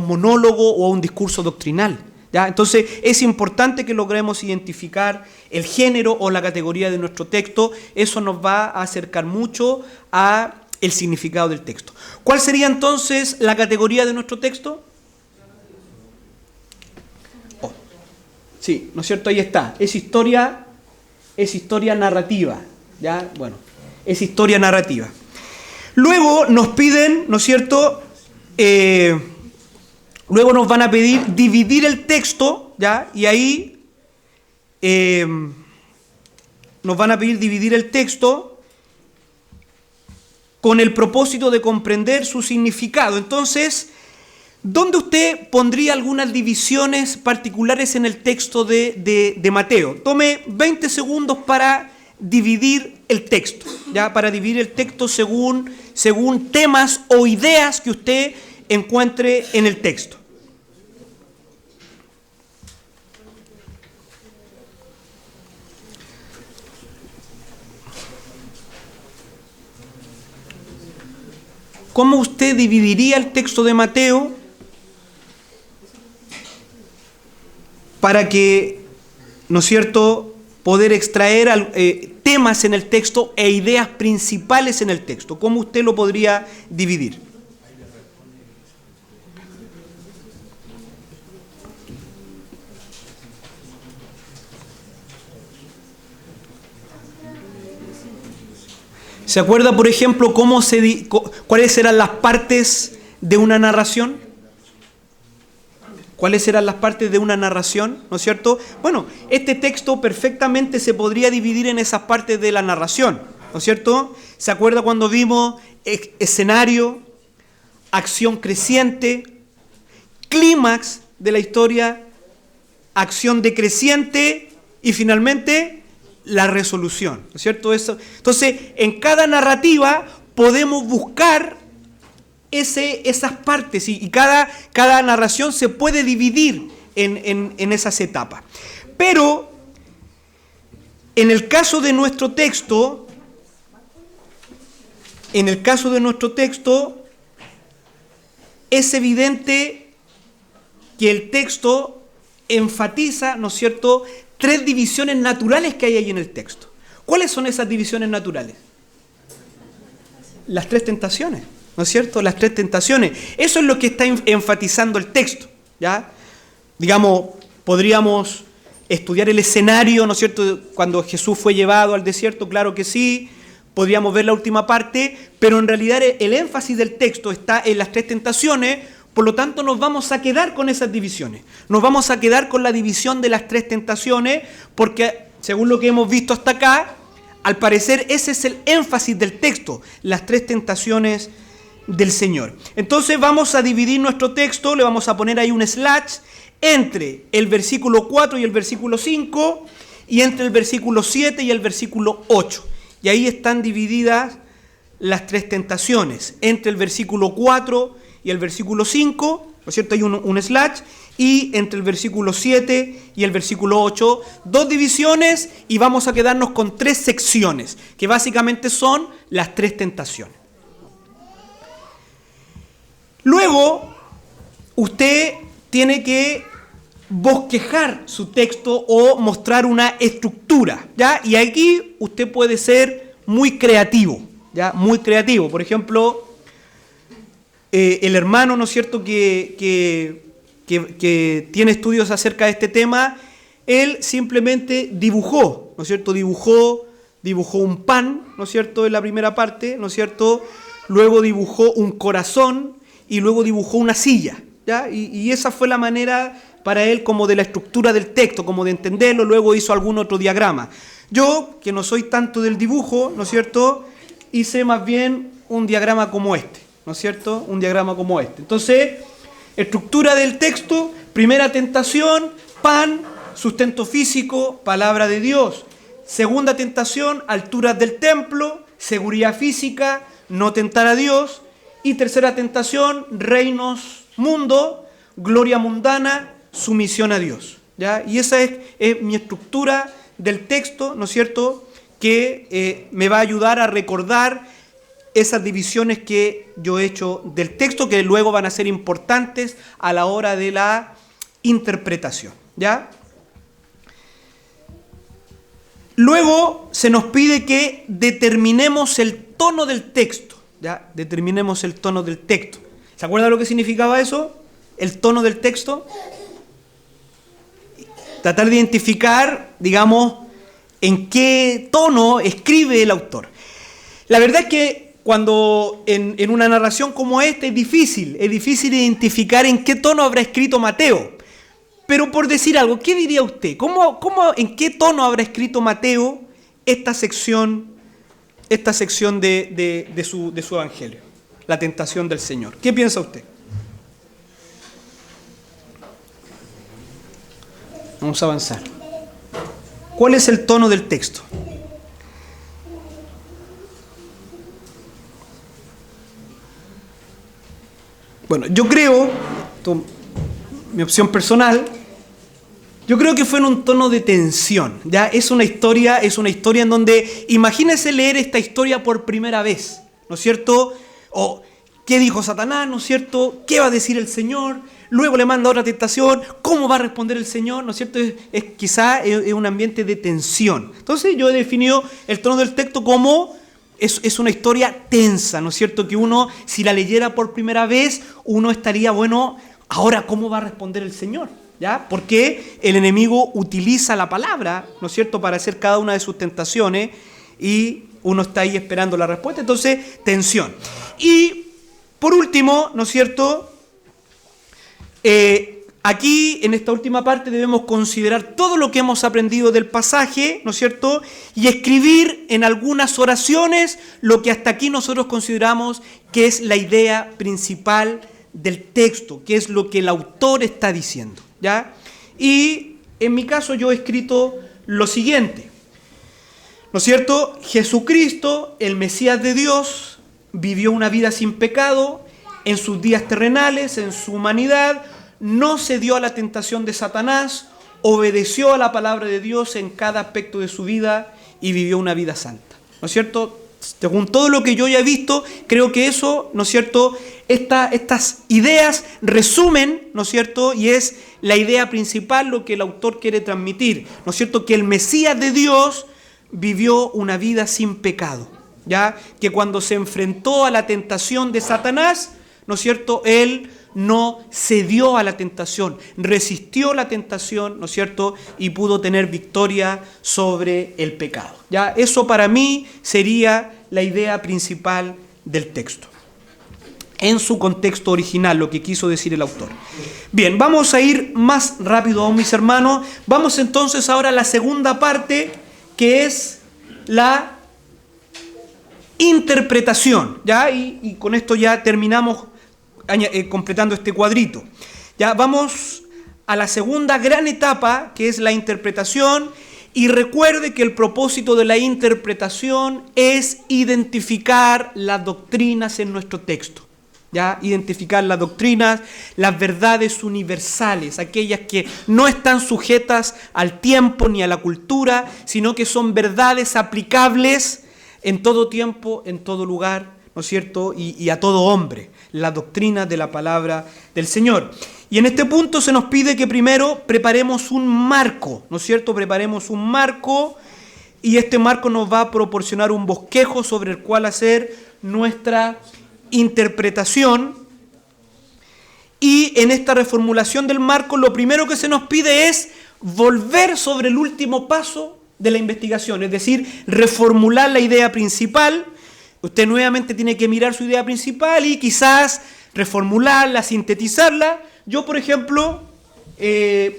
monólogo o a un discurso doctrinal, ¿ya? Entonces es importante que logremos identificar el género o la categoría de nuestro texto. Eso nos va a acercar mucho a el significado del texto. ¿Cuál sería entonces la categoría de nuestro texto? Oh, sí, ¿no es cierto? Ahí está. Es historia narrativa, ¿ya? Bueno, es historia narrativa. Luego nos piden, ¿no es cierto? Luego nos van a pedir dividir el texto, ¿ya? Y ahí nos van a pedir dividir el texto con el propósito de comprender su significado. Entonces, ¿dónde usted pondría algunas divisiones particulares en el texto de Mateo? Tome 20 segundos para dividir el texto, ¿ya? Para dividir el texto según temas o ideas que usted encuentre en el texto. ¿Cómo usted dividiría el texto de Mateo para que, ¿no es cierto?, poder extraer temas en el texto e ideas principales en el texto? ¿Cómo usted lo podría dividir? ¿Se acuerda, por ejemplo, cuáles eran las partes de una narración? ¿Cuáles eran las partes de una narración? ¿No es cierto? Bueno, este texto perfectamente se podría dividir en esas partes de la narración, ¿no es cierto? ¿Se acuerda cuando vimos escenario, acción creciente, clímax de la historia, acción decreciente y finalmente la resolución, ¿no es cierto? Entonces, en cada narrativa podemos buscar esas partes y cada narración se puede dividir en esas etapas. Pero, en el caso de nuestro texto, es evidente que el texto enfatiza, ¿no es cierto?, 3 divisiones naturales que hay ahí en el texto. ¿Cuáles son esas divisiones naturales? Las 3 tentaciones, ¿no es cierto? Las 3 tentaciones. Eso es lo que está enfatizando el texto, ¿ya? Digamos, podríamos estudiar el escenario, ¿no es cierto?, cuando Jesús fue llevado al desierto, claro que sí. Podríamos ver la última parte, pero en realidad el énfasis del texto está en las 3 tentaciones. Por lo tanto, nos vamos a quedar con esas divisiones. Nos vamos a quedar con la división de las 3 tentaciones, porque según lo que hemos visto hasta acá, al parecer ese es el énfasis del texto, las 3 tentaciones del Señor. Entonces vamos a dividir nuestro texto, le vamos a poner ahí un slash entre el versículo 4 y el versículo 5, y entre el versículo 7 y el versículo 8. Y ahí están divididas las 3 tentaciones, entre el versículo 4 y el versículo 5, ¿no es cierto? Hay un slash, y entre el versículo 7 y el versículo 8, 2 divisiones, y vamos a quedarnos con 3 secciones, que básicamente son las 3 tentaciones. Luego, usted tiene que bosquejar su texto o mostrar una estructura, ¿ya? Y aquí usted puede ser muy creativo, ¿ya? Muy creativo. Por ejemplo, el hermano, ¿no es cierto?, que tiene estudios acerca de este tema, él simplemente dibujó, ¿no es cierto?, dibujó un pan, ¿no es cierto?, en la primera parte, ¿no es cierto?, luego dibujó un corazón y luego dibujó una silla, ¿ya? Y esa fue la manera para él como de la estructura del texto, como de entenderlo. Luego hizo algún otro diagrama. Yo, que no soy tanto del dibujo, ¿no es cierto?, hice más bien un diagrama como este, ¿no es cierto?, un diagrama como este. Entonces, estructura del texto: primera tentación, pan, sustento físico, palabra de Dios. Segunda tentación, alturas del templo, seguridad física, no tentar a Dios. Y tercera tentación, reinos, mundo, gloria mundana, sumisión a Dios, ¿ya? Y esa es mi estructura del texto, ¿no es cierto?, que me va a ayudar a recordar esas divisiones que yo he hecho del texto, que luego van a ser importantes a la hora de la interpretación, ¿ya? Luego se nos pide que determinemos el tono del texto, ¿ya? Determinemos el tono del texto. ¿Se acuerdan lo que significaba eso? El tono del texto. Tratar de identificar, digamos, en qué tono escribe el autor. La verdad es que cuando en una narración como esta es difícil identificar en qué tono habrá escrito Mateo. Pero por decir algo, ¿qué diría usted? ¿En qué tono habrá escrito Mateo esta sección de su evangelio? La tentación del Señor. ¿Qué piensa usted? Vamos a avanzar. ¿Cuál es el tono del texto? Bueno, yo creo, mi opción personal, yo creo que fue en un tono de tensión. ¿Ya? Es una historia en donde, imagínense leer esta historia por primera vez, ¿no es cierto? O, ¿qué dijo Satanás, no es cierto? ¿Qué va a decir el Señor? Luego le manda otra tentación, ¿cómo va a responder el Señor? ¿No es cierto? Quizá es un ambiente de tensión. Entonces yo he definido el tono del texto como es una historia tensa, ¿no es cierto? Que uno, si la leyera por primera vez, uno estaría, bueno, ahora ¿cómo va a responder el Señor? ¿Ya? Porque el enemigo utiliza la palabra, ¿no es cierto?, para hacer cada una de sus tentaciones y uno está ahí esperando la respuesta. Entonces, tensión. Y por último, ¿no es cierto?, aquí, en esta última parte, debemos considerar todo lo que hemos aprendido del pasaje, ¿no es cierto?, y escribir en algunas oraciones lo que hasta aquí nosotros consideramos que es la idea principal del texto, que es lo que el autor está diciendo, ¿ya? Y en mi caso yo he escrito lo siguiente, ¿no es cierto? Jesucristo, el Mesías de Dios, vivió una vida sin pecado en sus días terrenales, en su humanidad, no cedió a la tentación de Satanás, obedeció a la palabra de Dios en cada aspecto de su vida y vivió una vida santa, ¿no es cierto? Según todo lo que yo ya he visto, creo que eso, ¿no es cierto?, estas ideas resumen, ¿no es cierto?, y es la idea principal lo que el autor quiere transmitir, ¿no es cierto?, que el Mesías de Dios vivió una vida sin pecado, ¿ya? Que cuando se enfrentó a la tentación de Satanás, ¿no es cierto?, él no cedió a la tentación, resistió la tentación, ¿no es cierto?, y pudo tener victoria sobre el pecado. ¿Ya? Eso para mí sería la idea principal del texto, en su contexto original, lo que quiso decir el autor. Bien, vamos a ir más rápido, mis hermanos. Vamos entonces ahora a la segunda parte, que es la interpretación, ¿ya? Y con esto ya terminamos completando este cuadrito. Ya vamos a la segunda gran etapa, que es la interpretación, y recuerde que el propósito de la interpretación es identificar las doctrinas en nuestro texto. ¿Ya? Identificar las doctrinas, las verdades universales, aquellas que no están sujetas al tiempo ni a la cultura, sino que son verdades aplicables en todo tiempo, en todo lugar, ¿no es cierto?, y a todo hombre, la doctrina de la palabra del Señor. Y en este punto se nos pide que primero preparemos un marco, ¿no es cierto?, preparemos un marco, y este marco nos va a proporcionar un bosquejo sobre el cual hacer nuestra interpretación. Y en esta reformulación del marco, lo primero que se nos pide es volver sobre el último paso de la investigación, es decir, reformular la idea principal. Usted nuevamente tiene que mirar su idea principal y quizás reformularla, sintetizarla. Yo, por ejemplo, creo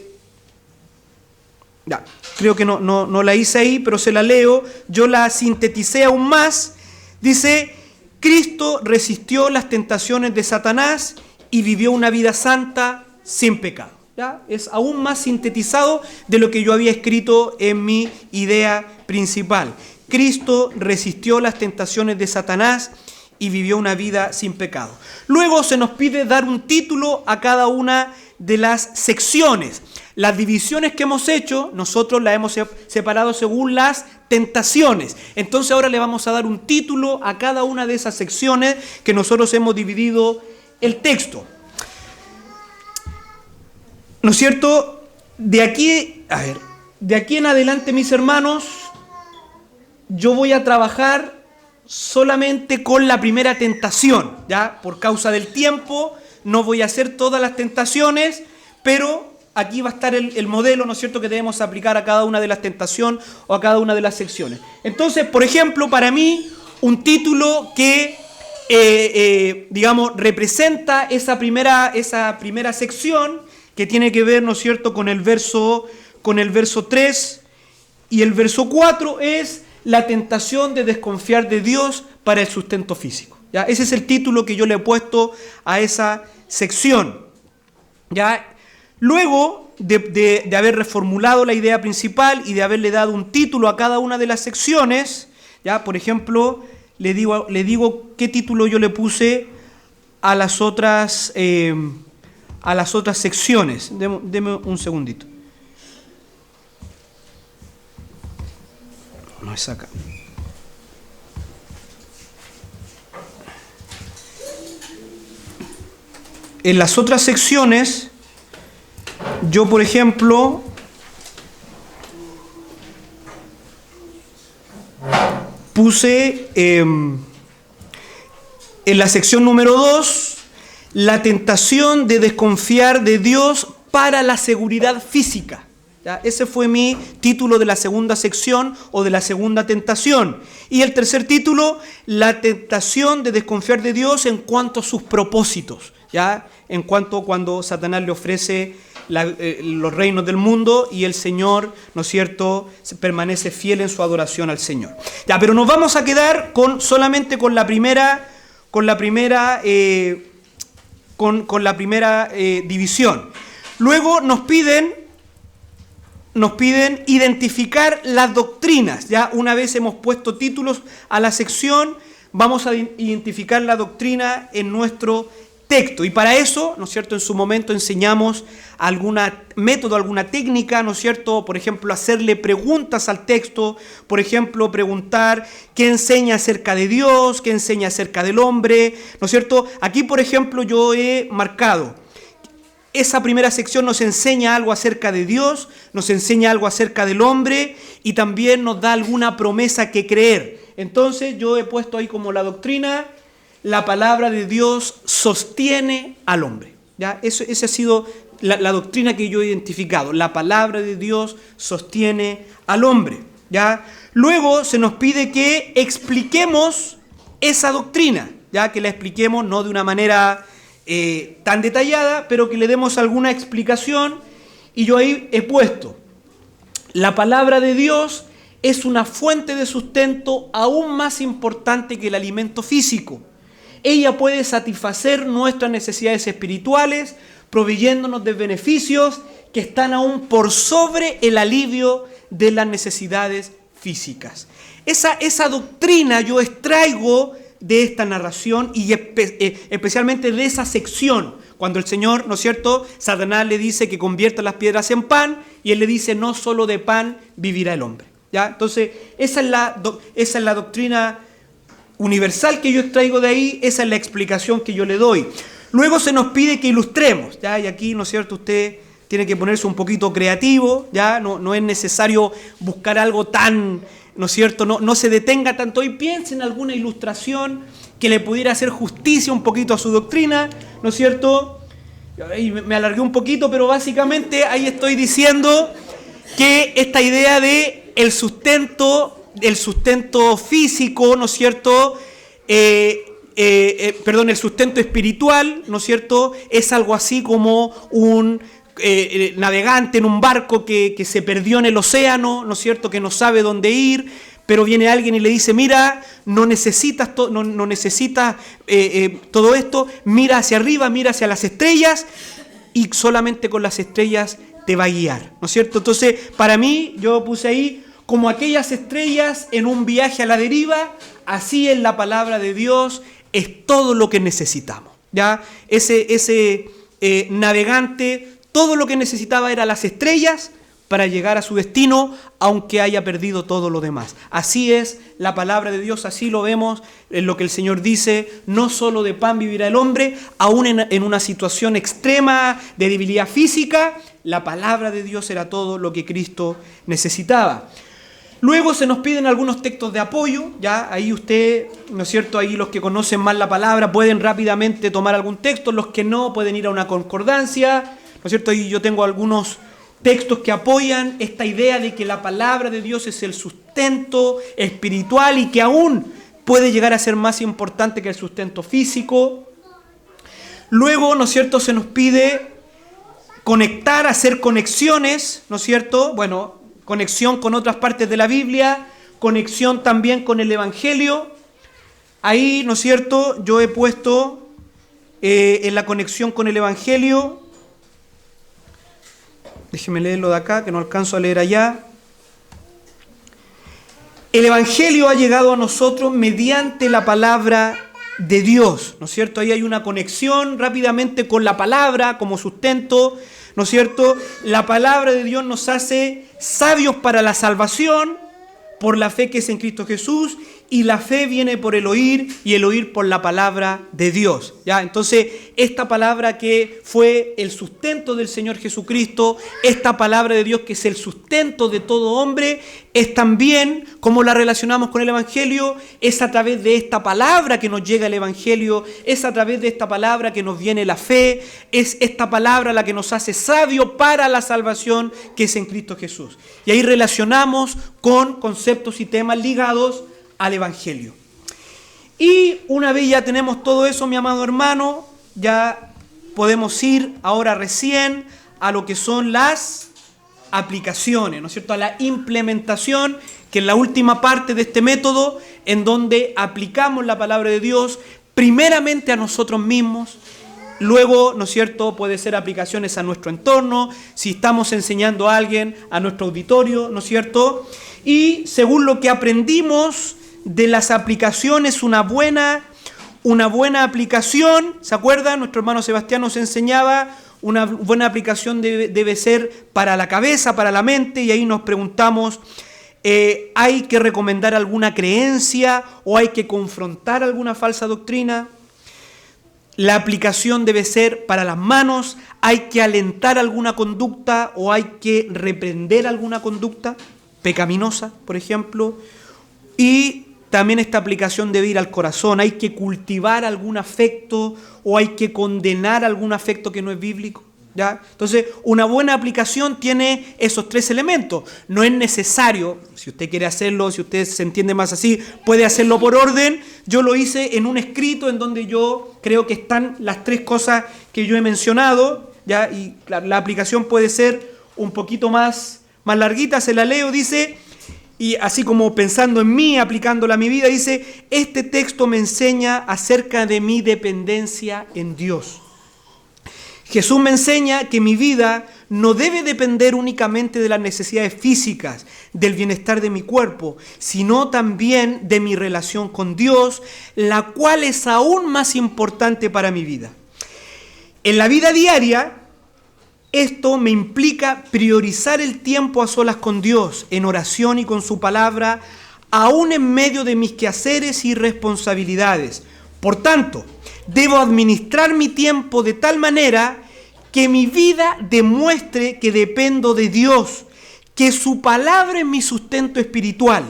que no la hice ahí, pero se la leo. Yo la sinteticé aún más. Dice: Cristo resistió las tentaciones de Satanás y vivió una vida santa sin pecado. ¿Ya? Es aún más sintetizado de lo que yo había escrito en mi idea principal. Cristo resistió las tentaciones de Satanás y vivió una vida sin pecado. Luego se nos pide dar un título a cada una de las secciones. Las divisiones que hemos hecho, nosotros las hemos separado según las tentaciones. Entonces ahora le vamos a dar un título a cada una de esas secciones que nosotros hemos dividido el texto. ¿No es cierto? De aquí en adelante, mis hermanos, yo voy a trabajar solamente con la primera tentación, ¿ya? Por causa del tiempo, no voy a hacer todas las tentaciones, pero aquí va a estar el modelo, ¿no es cierto?, que debemos aplicar a cada una de las tentaciones o a cada una de las secciones. Entonces, por ejemplo, para mí, un título que, representa esa primera sección que tiene que ver, ¿no es cierto?, con el verso 3 y el verso 4 es la tentación de desconfiar de Dios para el sustento físico. ¿Ya? Ese es el título que yo le he puesto a esa sección. ¿Ya? Luego de haber reformulado la idea principal y de haberle dado un título a cada una de las secciones, ¿ya? Por ejemplo, le digo qué título yo le puse a las otras secciones. Deme un segundito. No es acá. En las otras secciones, yo, por ejemplo, puse en la sección número 2, la tentación de desconfiar de Dios para la seguridad física. ¿Ya? Ese fue mi título de la segunda sección o de la segunda tentación. Y el tercer título, la tentación de desconfiar de Dios en cuanto a sus propósitos. ¿Ya? En cuanto cuando Satanás le ofrece los reinos del mundo y el Señor, ¿no es cierto?, permanece fiel en su adoración al Señor. Ya, pero nos vamos a quedar solamente con la primera división. Luego nos piden identificar las doctrinas. Ya una vez hemos puesto títulos a la sección, vamos a identificar la doctrina en nuestro texto. Y para eso, ¿no es cierto?, en su momento enseñamos algún método, alguna técnica, ¿no es cierto?, por ejemplo, hacerle preguntas al texto, por ejemplo, preguntar qué enseña acerca de Dios, qué enseña acerca del hombre, ¿no es cierto? Aquí, por ejemplo, yo he marcado, esa primera sección nos enseña algo acerca de Dios, nos enseña algo acerca del hombre y también nos da alguna promesa que creer. Entonces yo he puesto ahí como la doctrina, la palabra de Dios sostiene al hombre. ¿Ya? Esa ha sido la doctrina que yo he identificado. La palabra de Dios sostiene al hombre. ¿Ya? Luego se nos pide que expliquemos esa doctrina, ya que la expliquemos no de una manera tan detallada, pero que le demos alguna explicación. Y yo ahí he puesto, la palabra de Dios es una fuente de sustento aún más importante que el alimento físico. Ella puede satisfacer nuestras necesidades espirituales, proveyéndonos de beneficios que están aún por sobre el alivio de las necesidades físicas. Esa doctrina yo extraigo de esta narración y especialmente de esa sección, cuando el Señor, ¿no es cierto?, Satanás le dice que convierta las piedras en pan y él le dice, no solo de pan vivirá el hombre. ¿Ya? Entonces, esa es la doctrina universal que yo extraigo de ahí, esa es la explicación que yo le doy. Luego se nos pide que ilustremos, ¿ya? Y aquí, ¿no es cierto?, usted tiene que ponerse un poquito creativo, ¿ya? No es necesario buscar algo tan, ¿no es cierto?, no se detenga tanto y piense en alguna ilustración que le pudiera hacer justicia un poquito a su doctrina, ¿no es cierto? Y me alargué un poquito, pero básicamente ahí estoy diciendo que esta idea de el sustento físico, ¿no es cierto?, el sustento espiritual, ¿no es cierto?, es algo así como un navegante en un barco que se perdió en el océano, ¿no es cierto?, que no sabe dónde ir, pero viene alguien y le dice, mira, no necesitas todo esto, mira hacia arriba, mira hacia las estrellas y solamente con las estrellas te va a guiar, ¿no es cierto? Entonces, para mí, yo puse ahí, como aquellas estrellas en un viaje a la deriva, así en la palabra de Dios es todo lo que necesitamos, ¿ya? Ese navegante Todo lo que necesitaba era las estrellas para llegar a su destino, aunque haya perdido todo lo demás. Así es la palabra de Dios, así lo vemos en lo que el Señor dice: no solo de pan vivirá el hombre, aún en una situación extrema de debilidad física, la palabra de Dios era todo lo que Cristo necesitaba. Luego se nos piden algunos textos de apoyo, ya ahí usted, ¿no es cierto? Ahí los que conocen más la palabra pueden rápidamente tomar algún texto, los que no pueden ir a una concordancia, ¿no es cierto? Ahí yo tengo algunos textos que apoyan esta idea de que la palabra de Dios es el sustento espiritual y que aún puede llegar a ser más importante que el sustento físico. Luego, ¿no es cierto?, se nos pide conectar, hacer conexiones, ¿no es cierto? Bueno, conexión con otras partes de la Biblia, conexión también con el Evangelio. Ahí, ¿no es cierto?, yo he puesto en la conexión con el Evangelio. Déjeme leerlo de acá, que no alcanzo a leer allá. El Evangelio ha llegado a nosotros mediante la palabra de Dios, ¿no es cierto? Ahí hay una conexión rápidamente con la palabra como sustento, ¿no es cierto? La palabra de Dios nos hace sabios para la salvación por la fe que es en Cristo Jesús, y la fe viene por el oír y el oír por la palabra de Dios, ¿ya? Entonces, esta palabra que fue el sustento del Señor Jesucristo, esta palabra de Dios que es el sustento de todo hombre, es también, como la relacionamos con el Evangelio, es a través de esta palabra que nos llega el Evangelio, es a través de esta palabra que nos viene la fe, es esta palabra la que nos hace sabio para la salvación que es en Cristo Jesús. Y ahí relacionamos con conceptos y temas ligados al Evangelio. Y una vez ya tenemos todo eso, mi amado hermano, ya podemos ir ahora recién a lo que son las aplicaciones, ¿no es cierto?, a la implementación, que es la última parte de este método, en donde aplicamos la palabra de Dios primeramente a nosotros mismos. Luego, ¿no es cierto?, puede ser aplicaciones a nuestro entorno, si estamos enseñando a alguien, a nuestro auditorio, ¿no es cierto? Y según lo que aprendimos de las aplicaciones, una buena aplicación, ¿se acuerdan? Nuestro hermano Sebastián nos enseñaba, una buena aplicación debe ser para la cabeza, para la mente, y ahí nos preguntamos, ¿hay que recomendar alguna creencia o hay que confrontar alguna falsa doctrina? La aplicación debe ser para las manos, ¿hay que alentar alguna conducta o hay que reprender alguna conducta pecaminosa, por ejemplo? Y también esta aplicación debe ir al corazón, ¿hay que cultivar algún afecto o hay que condenar algún afecto que no es bíblico? ¿Ya? Entonces, una buena aplicación tiene esos tres elementos. No es necesario, si usted quiere hacerlo, si usted se entiende más así, puede hacerlo por orden. Yo lo hice en un escrito en donde yo creo que están las tres cosas que yo he mencionado, ¿ya? Y la aplicación puede ser un poquito más larguita, se la leo, dice, y así como pensando en mí, aplicándola a mi vida, dice: este texto me enseña acerca de mi dependencia en Dios. Jesús me enseña que mi vida no debe depender únicamente de las necesidades físicas, del bienestar de mi cuerpo, sino también de mi relación con Dios, la cual es aún más importante para mi vida. En la vida diaria, esto me implica priorizar el tiempo a solas con Dios, en oración y con su palabra, aún en medio de mis quehaceres y responsabilidades. Por tanto, debo administrar mi tiempo de tal manera que mi vida demuestre que dependo de Dios, que su palabra es mi sustento espiritual.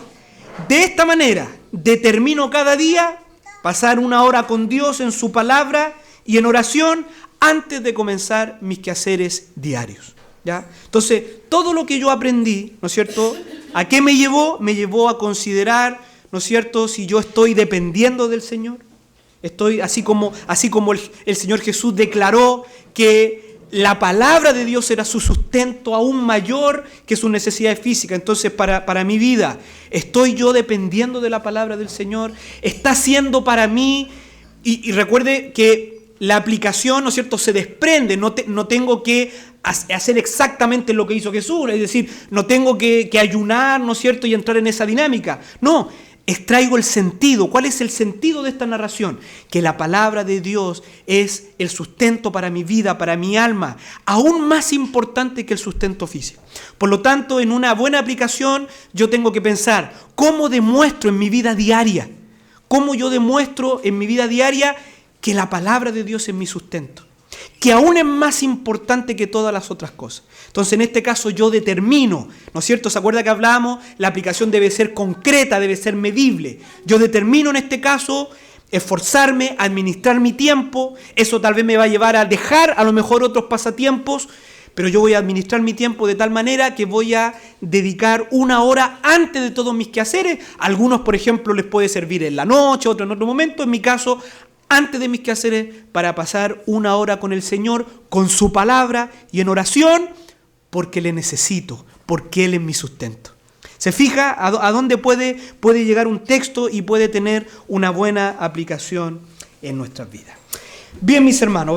De esta manera, determino cada día pasar 1 hora con Dios en su palabra y en oración antes de comenzar mis quehaceres diarios, ¿ya? Entonces, todo lo que yo aprendí, ¿no es cierto?, ¿a qué me llevó? Me llevó a considerar, ¿no es cierto?, si yo estoy dependiendo del Señor. Estoy así como el Señor Jesús declaró que la palabra de Dios era su sustento aún mayor que sus necesidades físicas. Entonces, para mi vida, ¿estoy yo dependiendo de la palabra del Señor? ¿Está siendo para mí? Y recuerde que la aplicación, ¿no es cierto?, se desprende. No tengo que hacer exactamente lo que hizo Jesús. Es decir, no tengo que ayunar, ¿no es cierto?, y entrar en esa dinámica. No, extraigo el sentido. ¿Cuál es el sentido de esta narración? Que la palabra de Dios es el sustento para mi vida, para mi alma, aún más importante que el sustento físico. Por lo tanto, en una buena aplicación, yo tengo que pensar, ¿cómo demuestro en mi vida diaria? ¿Cómo yo demuestro en mi vida diaria que la palabra de Dios es mi sustento? Que aún es más importante que todas las otras cosas. Entonces, en este caso yo determino, ¿no es cierto? ¿Se acuerda que hablábamos? La aplicación debe ser concreta, debe ser medible. Yo determino en este caso esforzarme, administrar mi tiempo. Eso tal vez me va a llevar a dejar a lo mejor otros pasatiempos, pero yo voy a administrar mi tiempo de tal manera que voy a dedicar 1 hora antes de todos mis quehaceres. Algunos, por ejemplo, les puede servir en la noche, otros en otro momento. En mi caso, antes de mis quehaceres, para pasar 1 hora con el Señor, con su palabra y en oración, porque le necesito, porque Él es mi sustento. ¿Se fija a dónde puede llegar un texto y puede tener una buena aplicación en nuestras vidas? Bien, mis hermanos,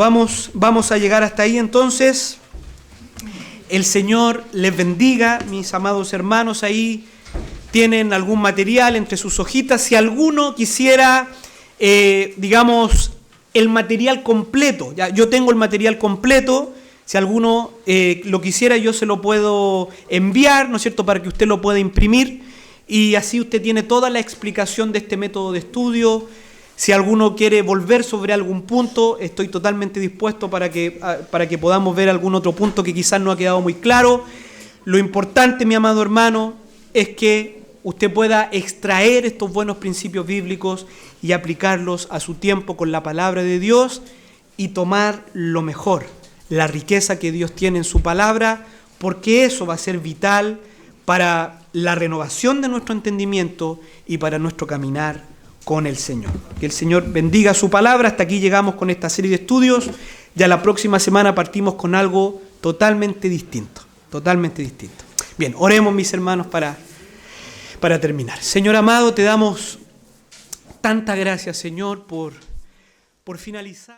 vamos a llegar hasta ahí entonces. El Señor les bendiga, mis amados hermanos. Ahí tienen algún material entre sus hojitas. Si alguno quisiera, digamos, el material completo, ya, yo tengo el material completo. Si alguno lo quisiera, yo se lo puedo enviar, ¿no es cierto?, para que usted lo pueda imprimir y así usted tiene toda la explicación de este método de estudio. Si alguno quiere volver sobre algún punto, estoy totalmente dispuesto para que podamos ver algún otro punto que quizás no ha quedado muy claro. Lo importante, mi amado hermano, es que usted pueda extraer estos buenos principios bíblicos y aplicarlos a su tiempo con la palabra de Dios y tomar lo mejor, la riqueza que Dios tiene en su palabra, porque eso va a ser vital para la renovación de nuestro entendimiento y para nuestro caminar con el Señor. Que el Señor bendiga su palabra. Hasta aquí llegamos con esta serie de estudios. Ya la próxima semana partimos con algo totalmente distinto. Totalmente distinto. Bien, oremos, mis hermanos, para terminar. Señor amado, te damos tanta gracias, Señor, por finalizar.